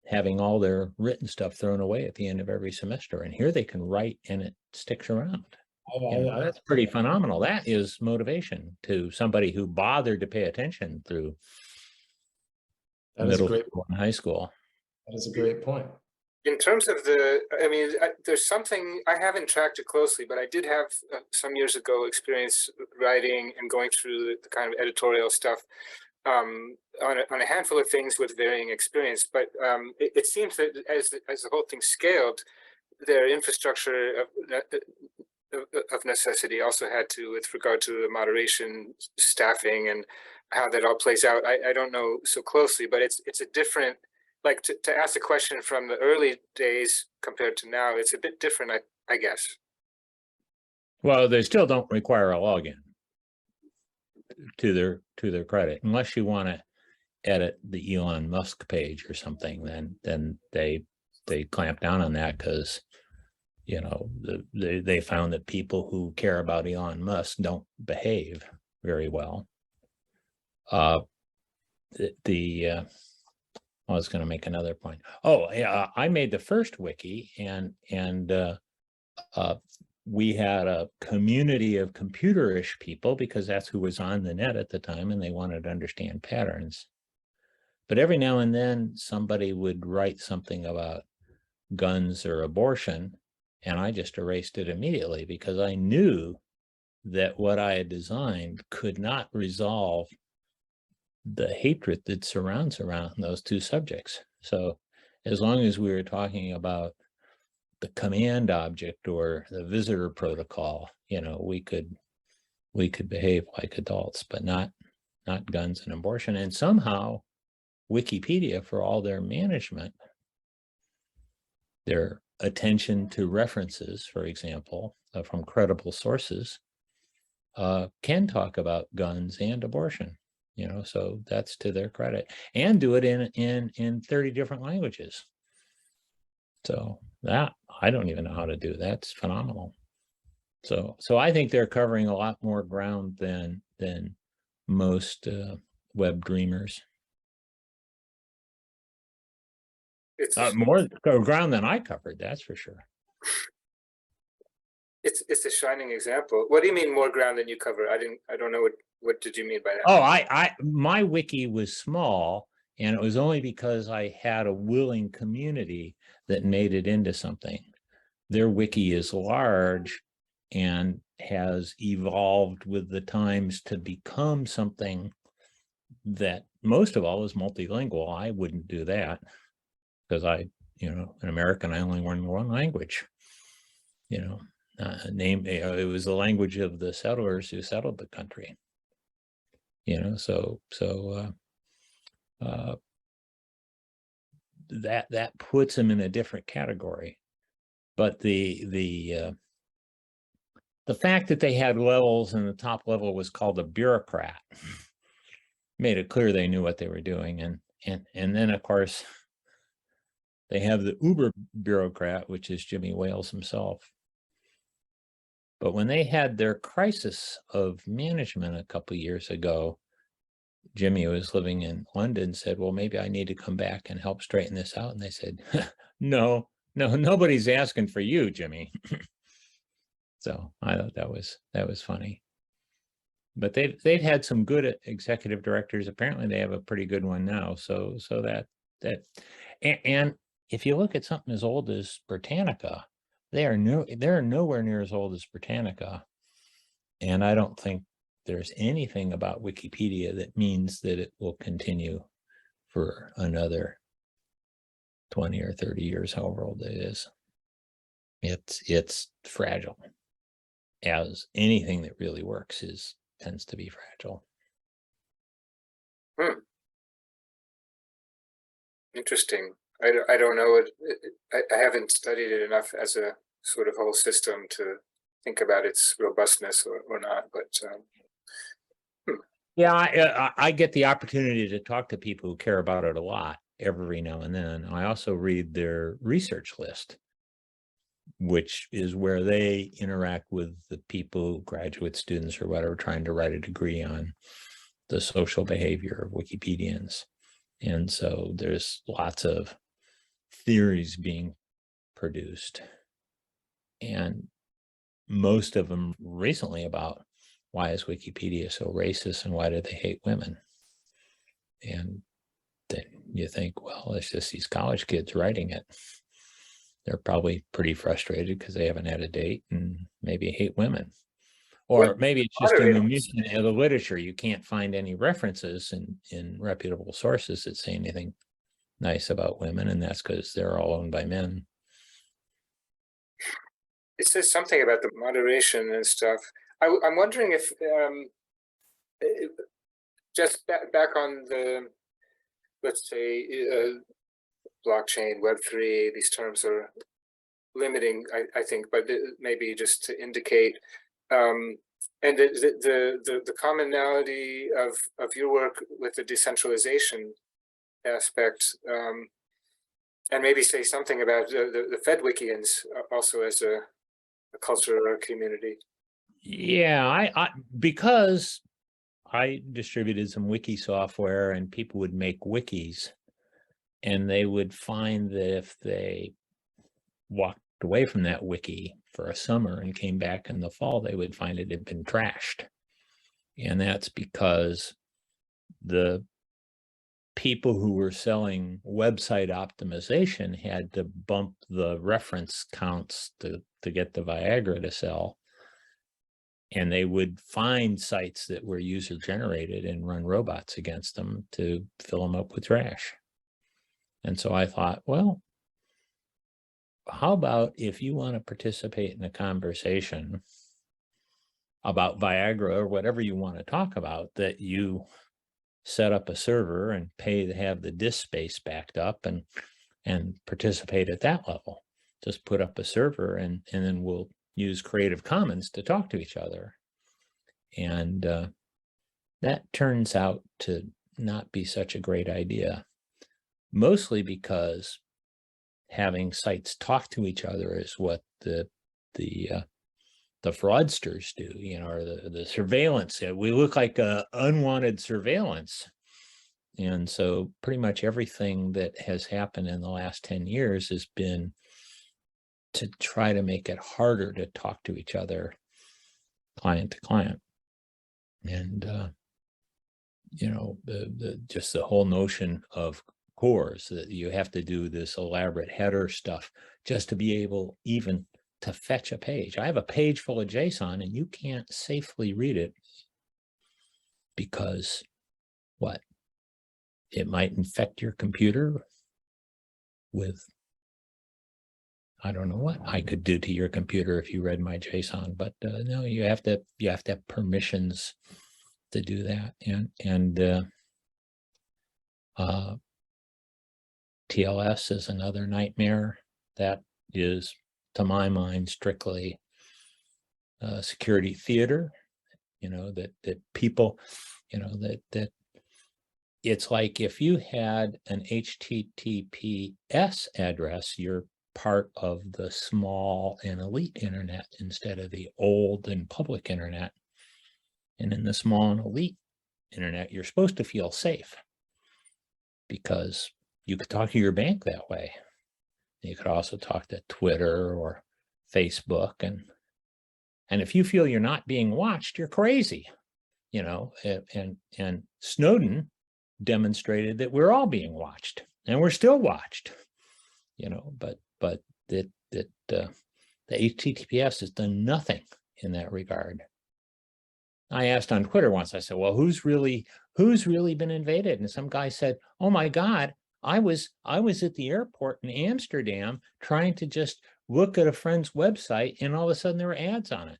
having all their written stuff thrown away at the end of every semester. And here they can write and it sticks around. That's pretty phenomenal. That is motivation to somebody who bothered to pay attention through middle school and high school. That is a great point. In terms of the, I mean, there's something, I haven't tracked it closely, but I did have some years ago experience writing and going through the kind of editorial stuff on a handful of things with varying experience. But it seems that as the whole thing scaled, their infrastructure of necessity also had to, with regard to the moderation, staffing, and how that all plays out. I don't know so closely, but it's a different, like to ask the question from the early days compared to now, it's a bit different, I guess. Well, they still don't require a login to their credit, unless you want to edit the Elon Musk page or something. Then they clamp down on that, because you know they found that people who care about Elon Musk don't behave very well. I was going to make another point. Oh, yeah, I made the first wiki, and we had a community of computerish people, because that's who was on the net at the time, and they wanted to understand patterns. But every now and then somebody would write something about guns or abortion, and I just erased it immediately, because I knew that what I had designed could not resolve the hatred that surrounds around those two subjects. So as long as we were talking about the command object or the visitor protocol, you know, we could behave like adults, but not guns and abortion. And somehow Wikipedia, for all their management, their attention to references, for example, from credible sources, can talk about guns and abortion. You know, so that's to their credit, and do it in 30 different languages. So that, I don't even know how to do. That's phenomenal. So I think they're covering a lot more ground than most web dreamers. It's More ground than I covered, that's for sure. It's a shining example. What do you mean more ground than you cover? I don't know what did you mean by that? Oh, my wiki was small, and it was only because I had a willing community that made it into something. Their wiki is large and has evolved with the times to become something that most of all is multilingual. I wouldn't do that, because an American, I only learned one language, it was the language of the settlers who settled the country. That puts them in a different category. But the fact that they had levels, and the top level was called a bureaucrat, made it clear they knew what they were doing. And then of course they have the uber bureaucrat, which is Jimmy Wales himself. But when they had their crisis of management a couple of years ago, Jimmy was living in London, said, well, maybe I need to come back and help straighten this out. And they said, no, nobody's asking for you, Jimmy. So I thought that was funny. But they've had some good executive directors. Apparently they have a pretty good one now. So and if you look at something as old as Britannica, they're nowhere near as old as Britannica. And I don't think there's anything about Wikipedia that means that it will continue for another 20 or 30 years, however old it is. It's fragile, as anything that really works tends to be fragile. Interesting. I don't know. I haven't studied it enough as a sort of whole system to think about its robustness or not, but yeah, I get the opportunity to talk to people who care about it a lot every now and then. I also read their research list, which is where they interact with the people, graduate students or whatever, trying to write a degree on the social behavior of Wikipedians. And so there's lots of theories being produced, and most of them recently about why is Wikipedia so racist and why do they hate women? And then you think, well, it's just these college kids writing it. they're probably pretty frustrated because they haven't had a date and maybe hate women. Or maybe it's just an omission in the literature. You can't find any references in reputable sources that say anything nice about women, and that's because they're all owned by men. It says something about the moderation and stuff. I'm wondering if just back on the, let's say, blockchain, Web3, these terms are limiting, I think, but maybe just to indicate, and the commonality of your work with the decentralization aspect, and maybe say something about the FedWikians also as a culture or a community. Yeah, I because I distributed some wiki software and people would make wikis, and they would find that if they walked away from that wiki for a summer and came back in the fall, they would find it had been trashed. And that's because the people who were selling website optimization had to bump the reference counts to get the Viagra to sell. And they would find sites that were user generated and run robots against them to fill them up with trash. And so I thought, well, how about if you want to participate in a conversation about Viagra or whatever you want to talk about, that you set up a server and pay to have the disk space backed up and participate at that level. Just put up a server and then we'll use Creative Commons to talk to each other. And that turns out to not be such a great idea, mostly because having sites talk to each other is what the fraudsters do, or the surveillance. We look like unwanted surveillance. And so pretty much everything that has happened in the last 10 years has been to try to make it harder to talk to each other, client to client. And, just the whole notion of cores, that you have to do this elaborate header stuff just to be able even to fetch a page. I have a page full of JSON and you can't safely read it because what? It might infect your computer with, I don't know what I could do to your computer if you read my JSON, but no, you have to have permissions to do that. And TLS is another nightmare. That is, to my mind, strictly security theater. That people, that it's like if you had an HTTPS address, you're part of the small and elite internet instead of the old and public internet. And in the small and elite internet, you're supposed to feel safe because you could talk to your bank that way. You could also talk to Twitter or Facebook. And if you feel you're not being watched, you're crazy, and Snowden demonstrated that we're all being watched and we're still watched, but the HTTPS has done nothing in that regard. I asked on Twitter once, I said, well, who's really been invaded? And some guy said, oh my God, I was at the airport in Amsterdam trying to just look at a friend's website and all of a sudden there were ads on it.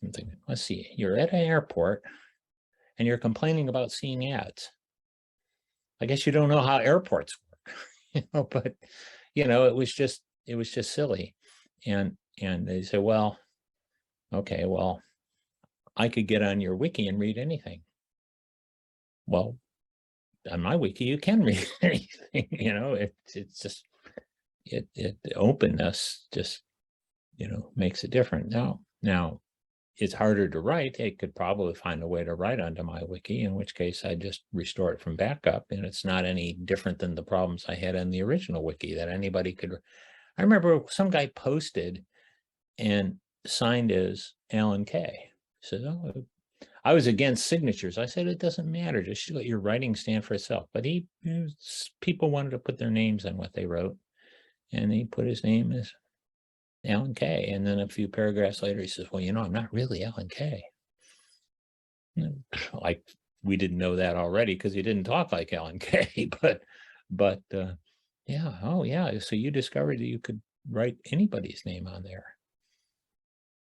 I'm thinking, let's see, you're at an airport and you're complaining about seeing ads. I guess you don't know how airports work, but it was just silly. And they say, well, okay, well, I could get on your wiki and read anything. Well, on my wiki, you can read anything, it's just, the openness just, makes it different. Now, it's harder to write. They could probably find a way to write onto my wiki, in which case I just restore it from backup, and it's not any different than the problems I had in the original wiki that anybody could. I remember some guy posted and signed as Alan Kay. Said, oh, I was against signatures. I said, it doesn't matter. Just let your writing stand for itself. But people wanted to put their names on what they wrote. And he put his name as Alan Kay. And then a few paragraphs later, he says, well, you know, I'm not really Alan Kay. Like, we didn't know that already because he didn't talk like Alan Kay. But yeah, oh yeah. So you discovered that you could write anybody's name on there.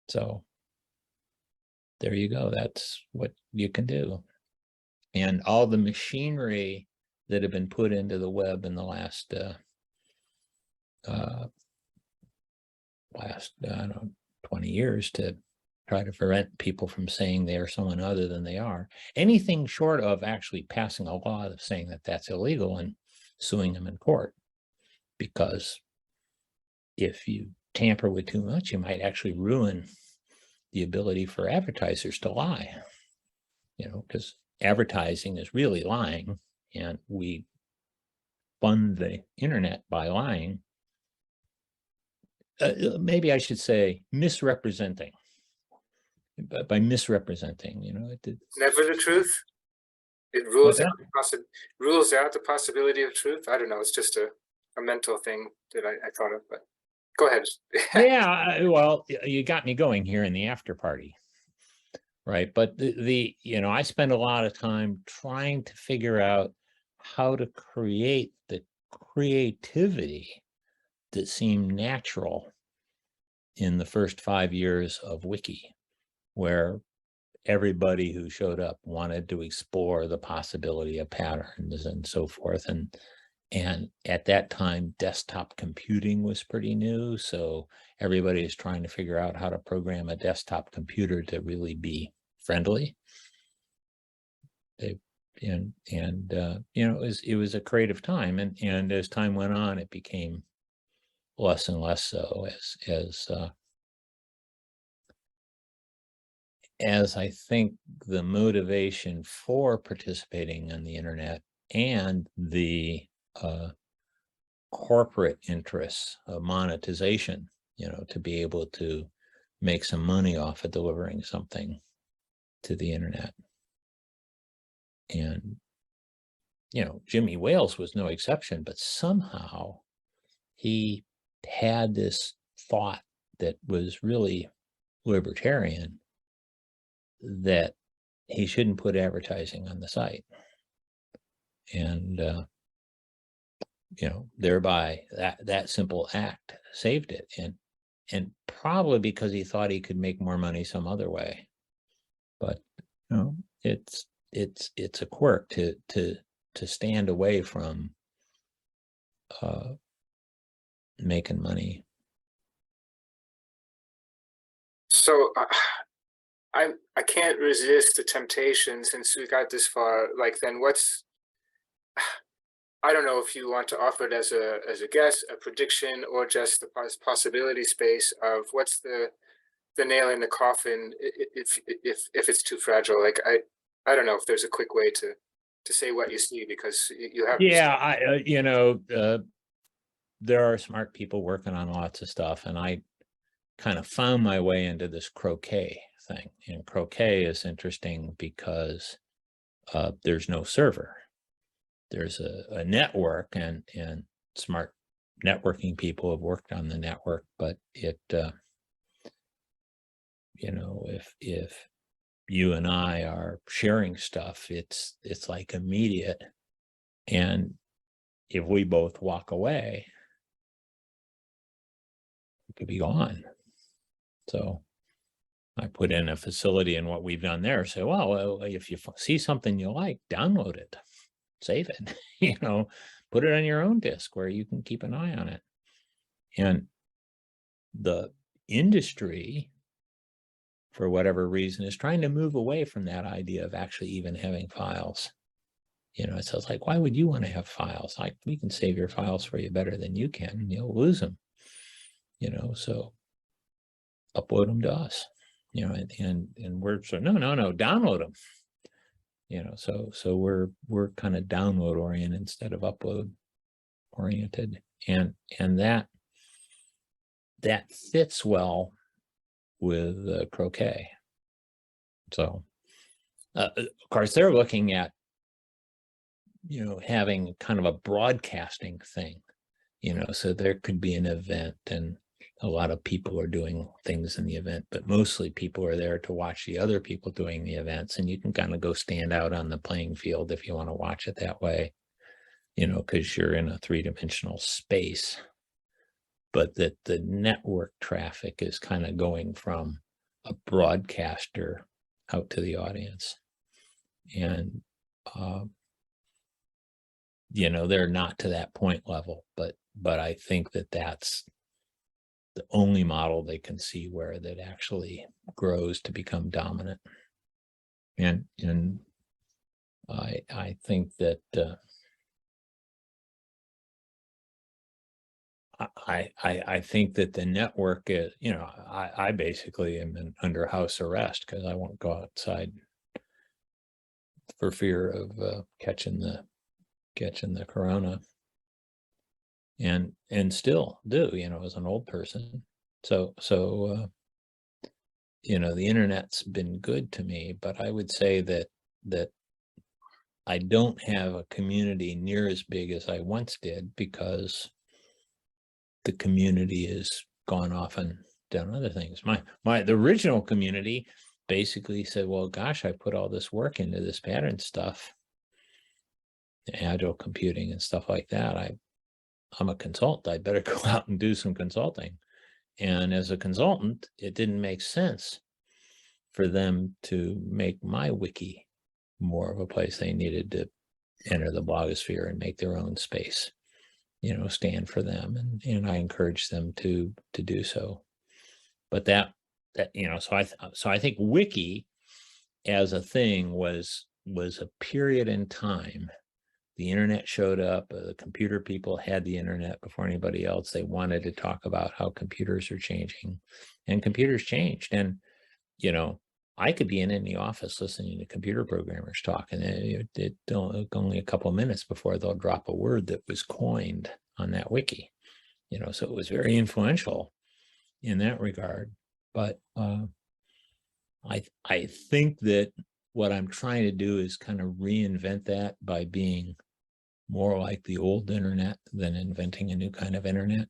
So there you go. That's what you can do. And all the machinery that have been put into the web in the last I don't know, 20 years to try to prevent people from saying they are someone other than they are. Anything short of actually passing a law of saying that that's illegal and suing them in court. Because if you tamper with too much, you might actually ruin the ability for advertisers to lie. You know, because advertising is really lying, and we fund the internet by lying. Maybe I should say misrepresenting. By misrepresenting, you know, Never the truth. It rules out the possibility of truth. I don't know. It's just a mental thing that I thought of. But go ahead. Yeah, well, you got me going here in the after party, right? But the you know, I spend a lot of time trying to figure out how to create the creativity that seemed natural in the first 5 years of Wiki, where everybody who showed up wanted to explore the possibility of patterns and so forth. And at that time, desktop computing was pretty new. So everybody is trying to figure out how to program a desktop computer to really be friendly. You know, it was a creative time. And as time went on, it became less and less so as I think the motivation for participating on the internet and the corporate interests of monetization, you know, to be able to make some money off of delivering something to the internet. And, you know, Jimmy Wales was no exception, but somehow he had this thought that was really libertarian, that he shouldn't put advertising on the site. And, you know, thereby that simple act saved it. And probably because he thought he could make more money some other way. But, you know, it's a quirk to stand away from making money. So I can't resist the temptation, since we got this far. Like, then what's, I don't know if you want to offer it as a guess, a prediction, or just the possibility space of what's the nail in the coffin if it's too fragile. Like, I don't know if there's a quick way to say what you see, because you have. Yeah, you know, there are smart people working on lots of stuff, and I kind of found my way into this croquet thing. And croquet is interesting because there's no server. There's a network, and smart networking people have worked on the network, but it, you know, if you and I are sharing stuff, it's like immediate. And if we both walk away, it could be gone. So I put in a facility, and what we've done there, say, well, if you see something you like, download it, save it, you know, put it on your own disk where you can keep an eye on it. And the industry, for whatever reason, is trying to move away from that idea of actually even having files. You know, it sounds like, why would you want to have files? Like, we can save your files for you better than you can. You'll lose them, you know, so upload them to us, you know, and we're so no, download them, you know, so we're kind of download oriented instead of upload oriented, and that fits well with croquet. So of course they're looking at, you know, having kind of a broadcasting thing So there could be an event and a lot of people are doing things in the event, but mostly people are there to watch the other people doing the events. And you can kind of go stand out on the playing field if you want to watch it that way, because you're in a three-dimensional space. But that the network traffic is kind of going from a broadcaster out to the audience. And, they're not to that point level, but I think that that's the only model they can see where that actually grows to become dominant. And I think that I think that the network is, I basically am under house arrest because I won't go outside for fear of catching the corona. And still do, as an old person. So the internet's been good to me, but I would say that I don't have a community near as big as I once did because the community has gone off and done other things. The original community basically said, well, gosh, I put all this work into this pattern stuff, agile computing and stuff like that. I'm a consultant. I better go out and do some consulting. And as a consultant, it didn't make sense for them to make my wiki more of a place. They needed to enter the blogosphere and make their own space, stand for them. And I encouraged them to do so. But that so I think wiki as a thing was a period in time. The internet showed up, the computer people had the internet before anybody else. They wanted to talk about how computers are changing, and computers changed. And, I could be in any office listening to computer programmers talk, and it only a couple of minutes before they'll drop a word that was coined on that wiki, so it was very influential in that regard. But I think that what I'm trying to do is kind of reinvent that by being more like the old internet than inventing a new kind of internet.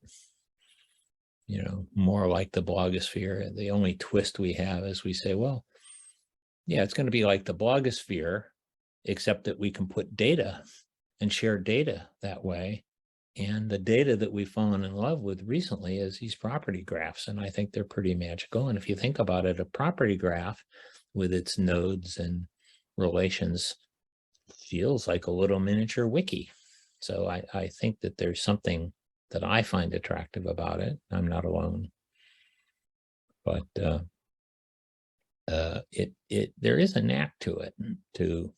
More like the blogosphere. The only twist we have is we say, well, yeah, it's going to be like the blogosphere, except that we can put data and share data that way. And the data that we've fallen in love with recently is these property graphs. And I think they're pretty magical. And if you think about it, a property graph with its nodes and relations feels like a little miniature wiki. So I think that there's something that I find attractive about it. I'm not alone. But there is a knack to it too.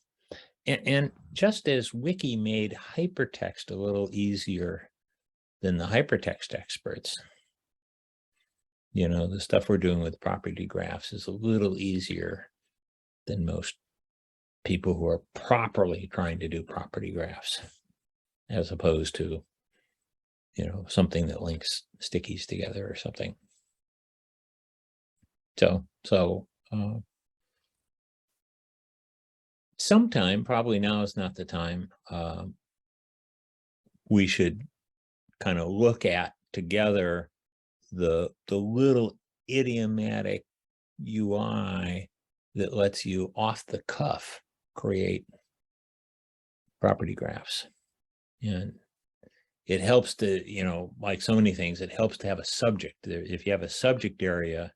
And just as wiki made hypertext a little easier than the hypertext experts, the stuff we're doing with property graphs is a little easier than most people who are properly trying to do property graphs, as opposed to, something that links stickies together or something. So sometime, probably now is not the time, we should kind of look at together the little idiomatic UI that lets you off the cuff create property graphs. And it helps to, like so many things, it helps to have a subject. If you have a subject area,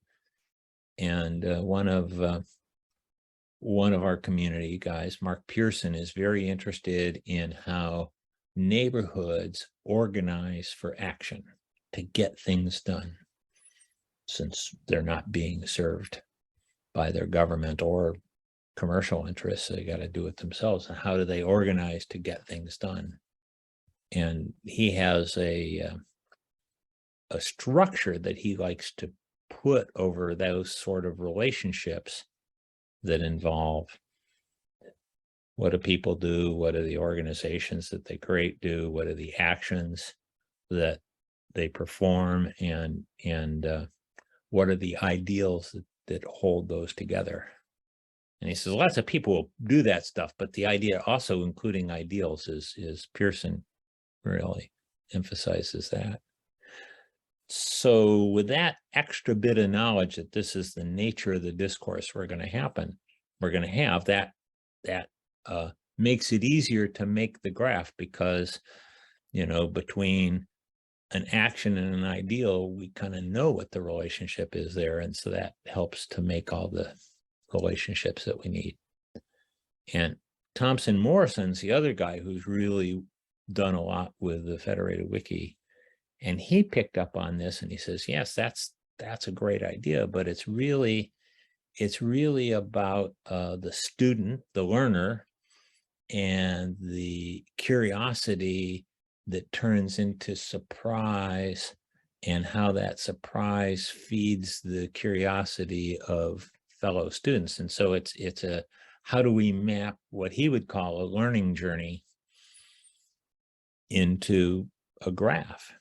and one of our community guys, Mark Pearson, is very interested in how neighborhoods organize for action to get things done, since they're not being served by their government or commercial interests. They got to do it themselves. And how do they organize to get things done? And he has a structure that he likes to put over those sort of relationships that involve what do people do, what do the organizations that they create do, what are the actions that they perform, and what are the ideals that hold those together. And he says lots of people will do that stuff, but the idea also including ideals is Pearson really emphasizes that. So with that extra bit of knowledge that this is the nature of the discourse we're going to have, that makes it easier to make the graph, because, you know, between an action and an ideal, we kind of know what the relationship is there. And so that helps to make all the relationships that we need. And Thompson Morrison's the other guy who's really done a lot with the federated wiki. And he picked up on this and he says, yes, that's a great idea, but it's really about the student, the learner, and the curiosity that turns into surprise, and how that surprise feeds the curiosity of fellow students. And so it's a, how do we map what he would call a learning journey into a graph?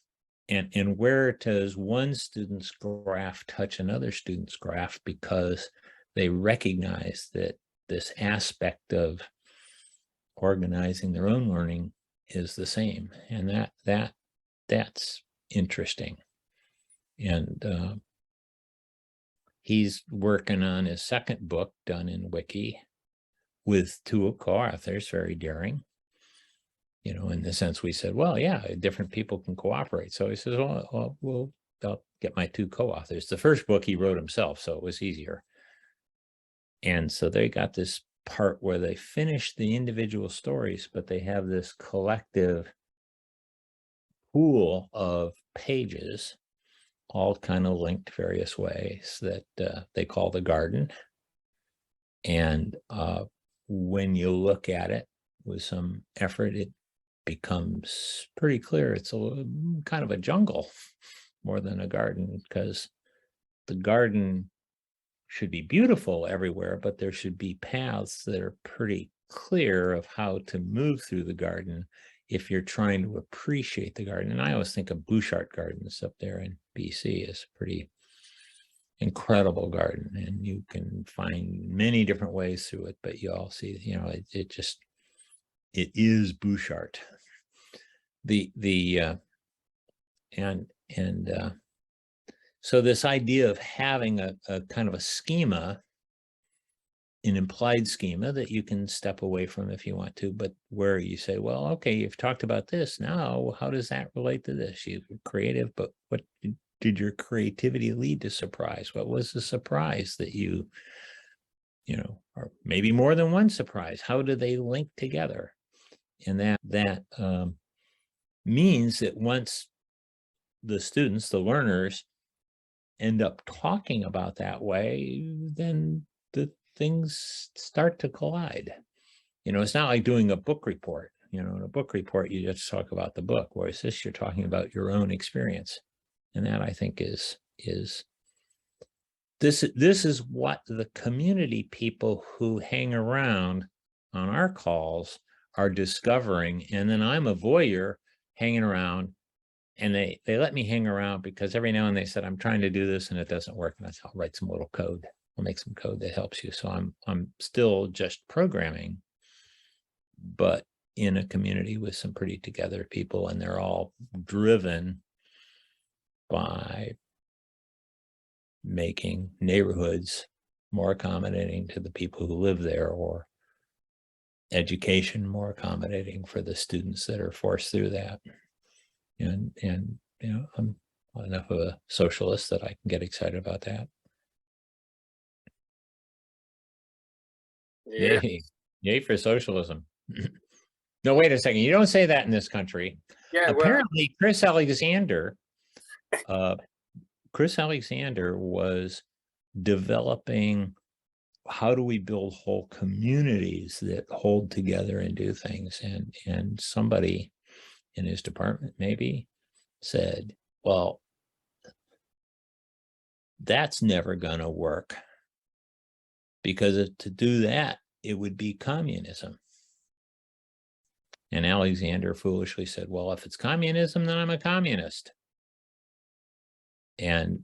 And where does one student's graph touch another student's graph, because they recognize that this aspect of organizing their own learning is the same. And that's interesting. And he's working on his second book done in Wiki with two co-authors, very daring. You know, in the sense we said, well, yeah, different people can cooperate. So he says, well, I'll get my two co-authors. The first book he wrote himself, so it was easier. And so they got this part where they finish the individual stories, but they have this collective pool of pages, all kind of linked various ways, that they call the garden. And when you look at it with some effort, it becomes pretty clear it's a kind of a jungle more than a garden, because the garden should be beautiful everywhere, but there should be paths that are pretty clear of how to move through the garden if you're trying to appreciate the garden. And I always think of Bouchard Gardens up there in BC as a pretty incredible garden, and you can find many different ways through it, but you all see, you know, it is Bouchard. So this idea of having a kind of a schema, an implied schema that you can step away from if you want to, but where you say, well, okay, you've talked about this. Now, how does that relate to this? You're creative, but what did your creativity lead to surprise? What was the surprise that you know, or maybe more than one surprise? How do they link together? And that means that once the students, the learners, end up talking about that way, then the things start to collide. You know, it's not like doing a book report. You know, in a book report, you just talk about the book, whereas this, you're talking about your own experience. And that, I think, is this is what the community people who hang around on our calls are discovering. And then I'm a voyeur hanging around, and they let me hang around because every now and then they said, I'm trying to do this and it doesn't work. And I said, I'll write some little code. I'll make some code that helps you. So I'm still just programming, but in a community with some pretty together people, and they're all driven by making neighborhoods more accommodating to the people who live there, or education more accommodating for the students that are forced through that. And you know, I'm enough of a socialist that I can get excited about that. Yeah. Yay for socialism. No, wait a second. You don't say that in this country. Yeah. Apparently, Chris Alexander was developing, how do we build whole communities that hold together and do things? And somebody in his department maybe said, well, that's never going to work, because to do that, it would be communism. And Alexander foolishly said, well, if it's communism, then I'm a communist. And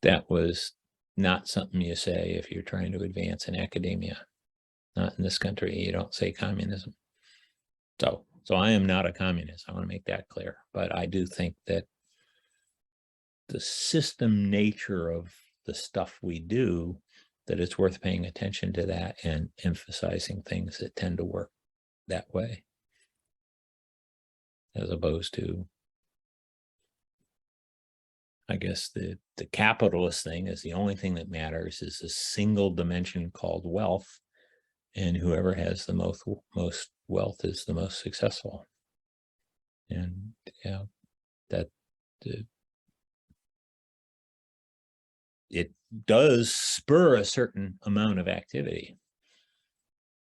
that was not something you say if you're trying to advance in academia. Not in this country, you don't say communism. So So I am not a communist. I want to make that clear. But I do think that the system nature of the stuff we do, that it's worth paying attention to that and emphasizing things that tend to work that way, as opposed to, I guess, the capitalist thing is the only thing that matters is a single dimension called wealth, and whoever has the most wealth is the most successful. And yeah, that it does spur a certain amount of activity,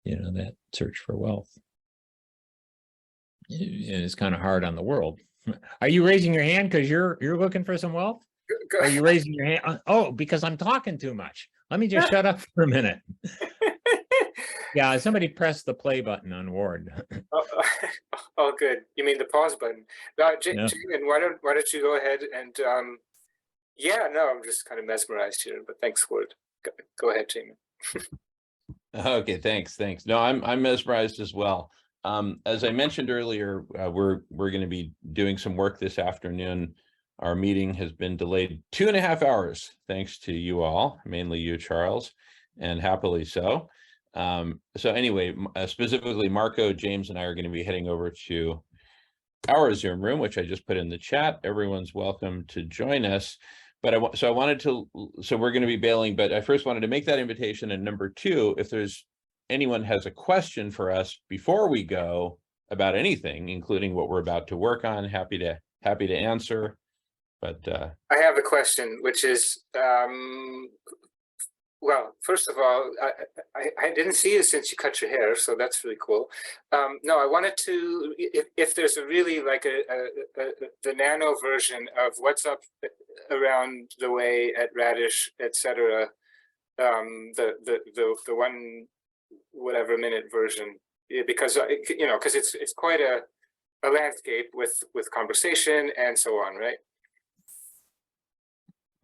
that search for wealth. And it's kind of hard on the world. Are you raising your hand because you're looking for some wealth? Or are you raising your hand? Oh, because I'm talking too much. Let me just shut up for a minute. Yeah, somebody press the play button on Ward. Oh, good. You mean the pause button? Yeah. Jamen, why don't you go ahead and yeah, no, I'm just kind of mesmerized here, but thanks, Ward. Go ahead, Jamen. Okay, thanks. No, I'm mesmerized as well. As I mentioned earlier, we're going to be doing some work this afternoon. Our meeting has been delayed 2.5 hours, thanks to you all, mainly you, Charles, and happily so. So anyway, specifically, Marco, James, and I are going to be heading over to our Zoom room, which I just put in the chat. Everyone's welcome to join us. But we're going to be bailing, but I first wanted to make that invitation. And number two, if there's anyone has a question for us before we go about anything, including what we're about to work on, happy to answer. But I have a question, which is, well, first of all, I didn't see you since you cut your hair, so that's really cool. No, I wanted to, if there's a really like the nano version of what's up around the way at Radish, etc. The 1 whatever minute version, because because it's quite a landscape with conversation and so on, right?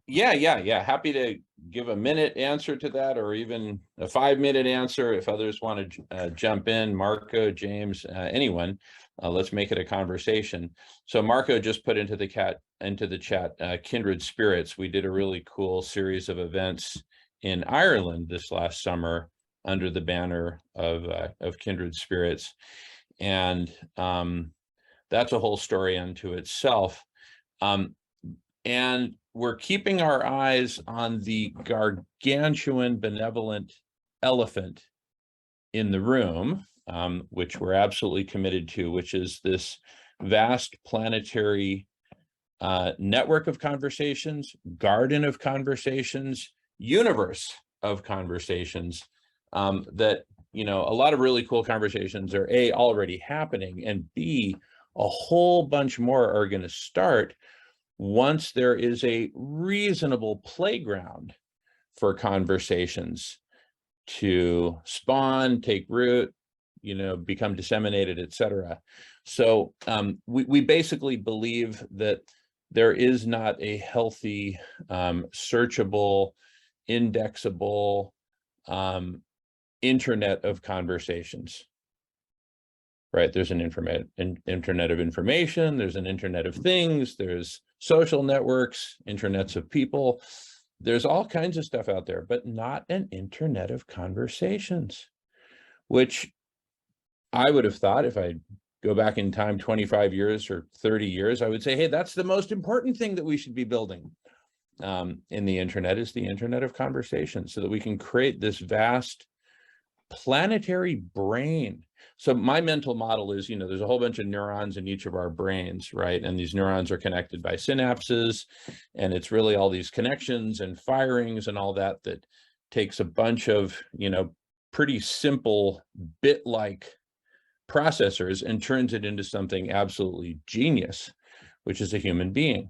Yeah. Happy to give a minute answer to that, or even a 5-minute answer if others want to jump in. Marco, James, anyone. Let's make it a conversation. So Marco just put into the chat Kindred Spirits. We did a really cool series of events in Ireland this last summer under the banner of Kindred Spirits, and that's a whole story unto itself. And we're keeping our eyes on the gargantuan benevolent elephant in the room, which we're absolutely committed to, which is this vast planetary network of conversations, garden of conversations, universe of conversations, that, a lot of really cool conversations are A, already happening, and B, a whole bunch more are going to start once there is a reasonable playground for conversations to spawn, take root, become disseminated, etc. So we basically believe that there is not a healthy, searchable, indexable internet of conversations. Right? There's an internet of information, there's an internet of things, there's social networks, internets of people. There's all kinds of stuff out there, but not an internet of conversations, which I would have thought, if I go back in time 25 years or 30 years, I would say, hey, that's the most important thing that we should be building in the internet, is the internet of conversations, so that we can create this vast planetary brain. So my mental model is, there's a whole bunch of neurons in each of our brains, right? And these neurons are connected by synapses, and it's really all these connections and firings and all that takes a bunch of, pretty simple bit-like processors and turns it into something absolutely genius, which is a human being.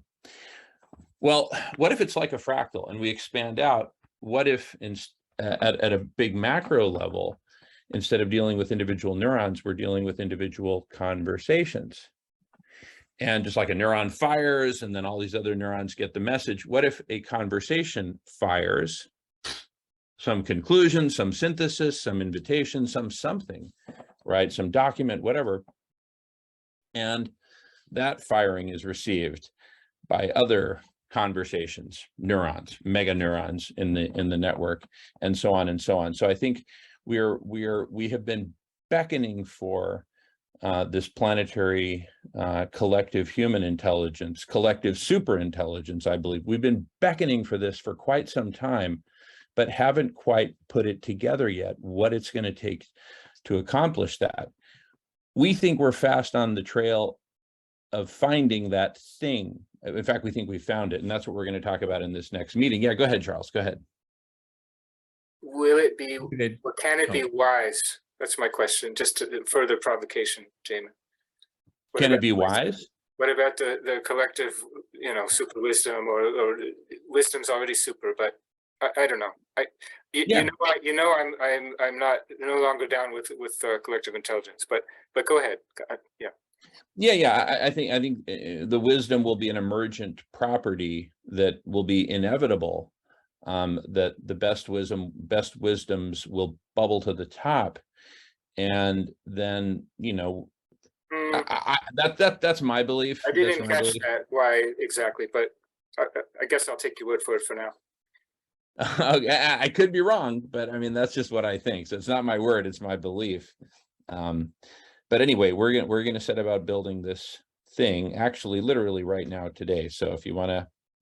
Well, what if it's like a fractal and we expand out? What if at a big macro level, instead of dealing with individual neurons, we're dealing with individual conversations? And just like a neuron fires and then all these other neurons get the message, what if a conversation fires some conclusion, some synthesis, some invitation, something, right? Some document, whatever. And that firing is received by other conversations, neurons, mega neurons in the network, and so on and so on. So I think we have been beckoning for this planetary collective human intelligence, collective super intelligence. I believe we've been beckoning for this for quite some time, but haven't quite put it together yet, what it's going to take to accomplish that. We think we're fast on the trail of finding that thing. In fact, we think we found it, and that's what we're going to talk about in this next meeting. Yeah, go ahead, Charles, go ahead. Will it be, or can it be wise? That's my question, just to further provocation, Jamen. Can it be wise? What about the collective, super wisdom, or wisdom's already super, but I don't know. I'm not no longer down with collective intelligence, but go ahead. I think the wisdom will be an emergent property that will be inevitable. That the best wisdoms will bubble to the top, and then that's my belief. I didn't catch that why exactly, but I guess I'll take your word for it for now. I could be wrong, but I mean that's just what I think. So it's not my word; it's my belief. But anyway, we're gonna set about building this thing, actually, literally right now today. So if you want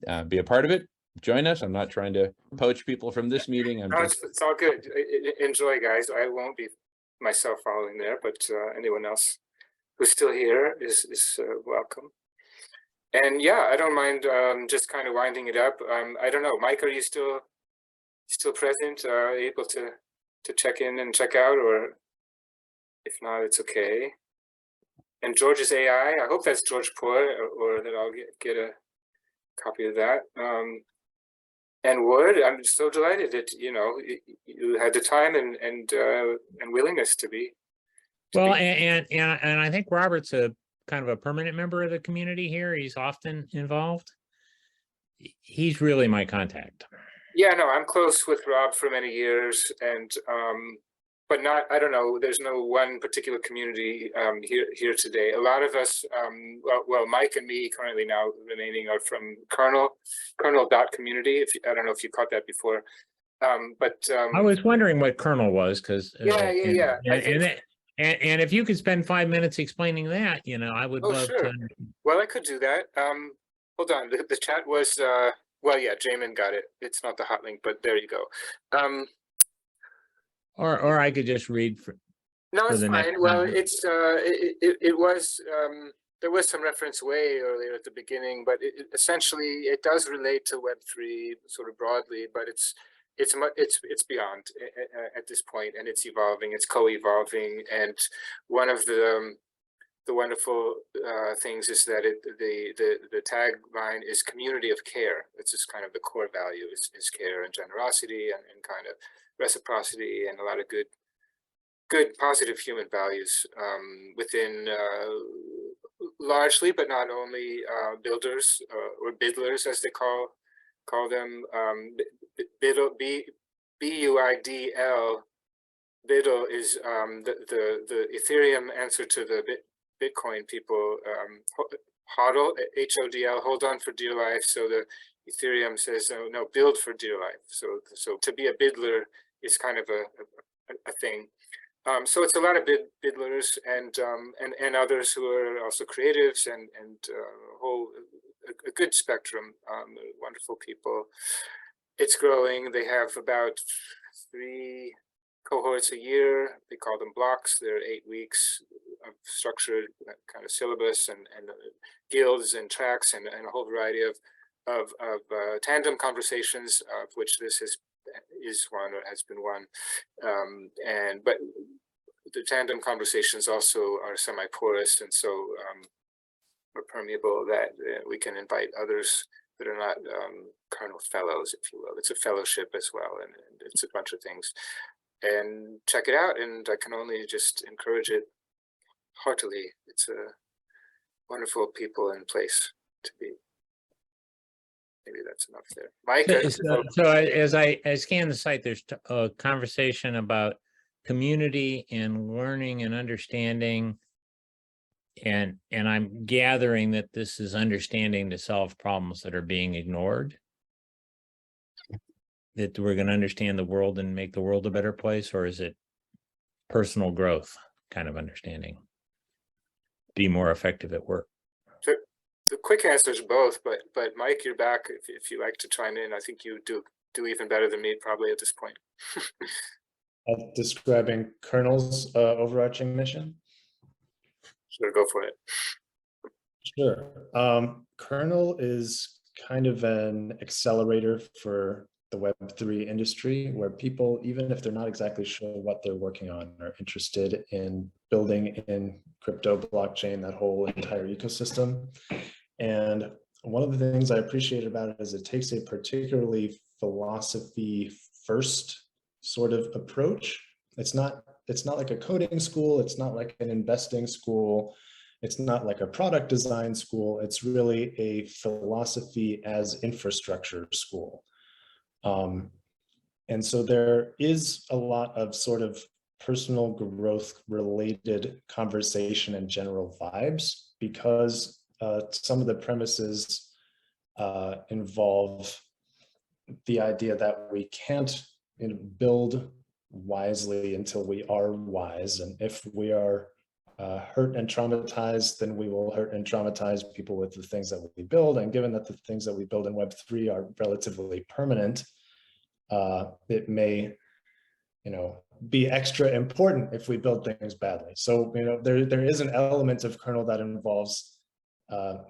to be a part of it, join us. I'm not trying to poach people from this meeting. It's all good. Enjoy, guys. I won't be myself following there, but anyone else who's still here is welcome. And yeah, I don't mind just kind of winding it up. I don't know, Mike, are you still present, able to check in and check out, or if not, it's okay. And George's AI, I hope that's George Poor, or that I'll get a copy of that. And Wood, I'm so delighted that you had the time and willingness to be. Well, and I think Robert's a kind of a permanent member of the community here. He's often involved. He's really my contact. Yeah, no, I'm close with Rob for many years, and but not, I don't know, there's no one particular community here today. A lot of us, well, Mike and me currently now remaining are from Kernel .community. I don't know if you caught that before, but I was wondering what Kernel was, because yeah. And if you could spend 5 minutes explaining that, I would love to. Well, I could do that. Hold on, the chat was well, yeah, Jamen got it. It's not the hot link, but there you go. Or I could just read for. No, it's fine. Well, it's it was there was some reference way earlier at the beginning, but essentially it does relate to Web3 sort of broadly, but it's beyond at this point, and it's evolving. It's co-evolving, and one of the wonderful things is that the tagline is community of care. It's just kind of the core value is care and generosity and kind of reciprocity and a lot of good positive human values within largely, but not only builders or bidlers, as they call them. BUIDL. Biddle is the Ethereum answer to the Bitcoin people. HODL, HODL, hold on for dear life. So the Ethereum says no, build for dear life. So to be a bidler is kind of a thing. So it's a lot of bidlers and others who are also creatives and a good spectrum, wonderful people. It's growing. They have about 3 cohorts a year. They call them blocks. They're 8 weeks of structured kind of syllabus and guilds and tracks and a whole variety of tandem conversations, of which this is one or has been one. But the tandem conversations also are semi-porous and so are permeable that we can invite others that are not Kernel fellows, if you will. It's a fellowship as well, and it's a bunch of things. And check it out, and I can only just encourage it heartily. It's a wonderful people and place to be. Maybe that's enough there. Mike? So as I scan the site, there's a conversation about community and learning and understanding and I'm gathering that this is understanding to solve problems that are being ignored. That we're going to understand the world and make the world a better place, or is it personal growth kind of understanding? Be more effective at work. The quick answer is both, but Mike, you're back. If you like to chime in, I think you do even better than me probably at this point. Describing Kernel's overarching mission. Sure, go for it. Sure. Kernel is kind of an accelerator for the Web3 industry, where people, even if they're not exactly sure what they're working on, are interested in building in crypto, blockchain, that whole entire ecosystem. And one of the things I appreciate about it is it takes a particularly philosophy first sort of approach. It's not like a coding school. It's not like an investing school. It's not like a product design school. It's really a philosophy as infrastructure school. And so there is a lot of sort of personal growth related conversation and general vibes, because some of the premises involve the idea that we can't build wisely until we are wise. And if we are hurt and traumatized, then we will hurt and traumatize people with the things that we build. And given that the things that we build in Web3 are relatively permanent, it may, be extra important if we build things badly. So, there is an element of Kernel that involves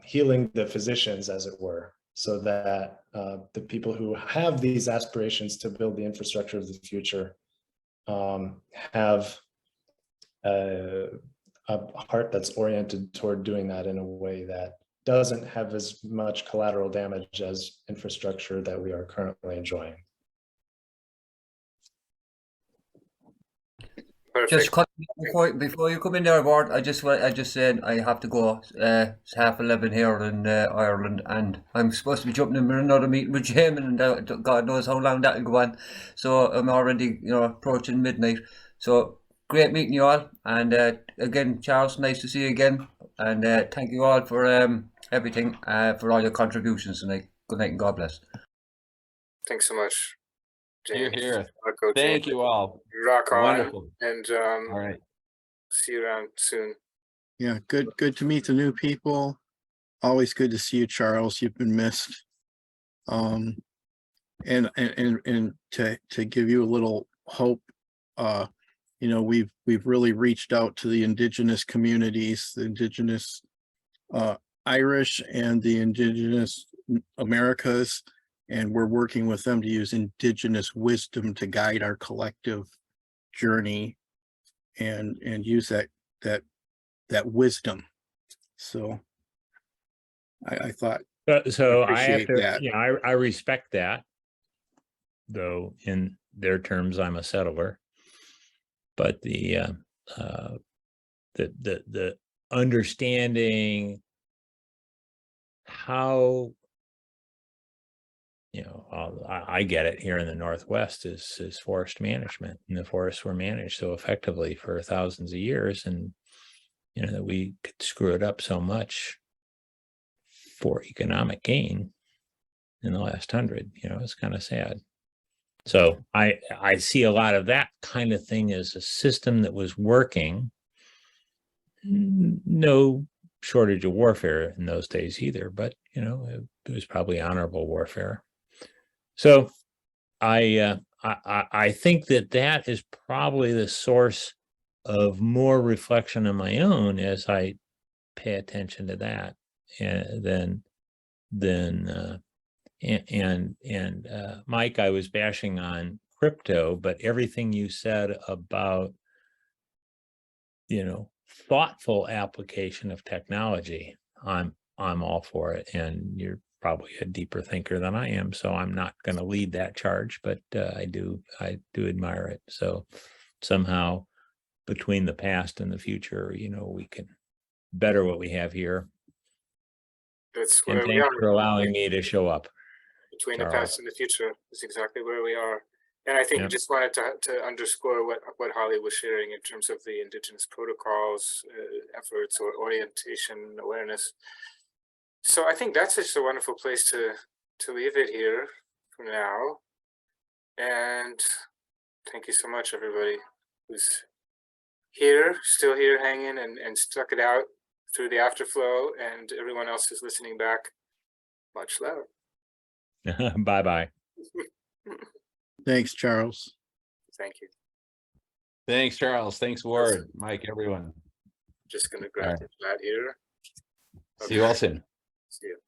healing the physicians, as it were, so that the people who have these aspirations to build the infrastructure of the future have a heart that's oriented toward doing that in a way that doesn't have as much collateral damage as infrastructure that we are currently enjoying. Perfect. Just cut before you come in there, Bart. I just said I have to go. It's 11:30 here in Ireland, and I'm supposed to be jumping in another meeting with Jamen, and God knows how long that'll go on. So I'm already, approaching midnight. So great meeting you all, and again, Charles, nice to see you again, and thank you all for everything, for all your contributions tonight. Good night and God bless. Thanks so much, James. Here. Marco, Thank James. you all. Rock on. Wonderful. And All right. see you around soon. Yeah, good to meet the new people. Always good to see you, Charles. You've been missed. And to give you a little hope, we've really reached out to the indigenous communities, the indigenous Irish and the indigenous Americas, and we're working with them to use indigenous wisdom to guide our collective journey and use that wisdom. So I thought, So I have appreciate to, that. I respect that, though in their terms, I'm a settler. But the understanding how, I get it here in the Northwest is forest management, and the forests were managed so effectively for thousands of years, and that we could screw it up so much for economic gain in the last 100. It's kind of sad. So I see a lot of that kind of thing as a system that was working. No shortage of warfare in those days either, but it was probably honorable warfare. So I think that is probably the source of more reflection on my own as I pay attention to that, and Mike, I was bashing on crypto, but everything you said about thoughtful application of technology, I'm all for it. And you're probably a deeper thinker than I am, so I'm not going to lead that charge, but I do admire it. So somehow between the past and the future, we can better what we have here. That's And where we thanks are. for allowing me to show up. Between Charles. the past and the future is exactly where we are. And I think I Yep. just wanted to underscore what Holly was sharing in terms of the indigenous protocols, efforts, or orientation, awareness. So I think that's just a wonderful place to leave it here for now. And thank you so much, everybody who's here, still here hanging and stuck it out through the afterflow, and everyone else who's listening back. Much love. Bye-bye. Thanks, Charles. Thank you. Thanks, Charles. Thanks, Ward, Mike, everyone. Just gonna grab All that here. See you all soon. See you.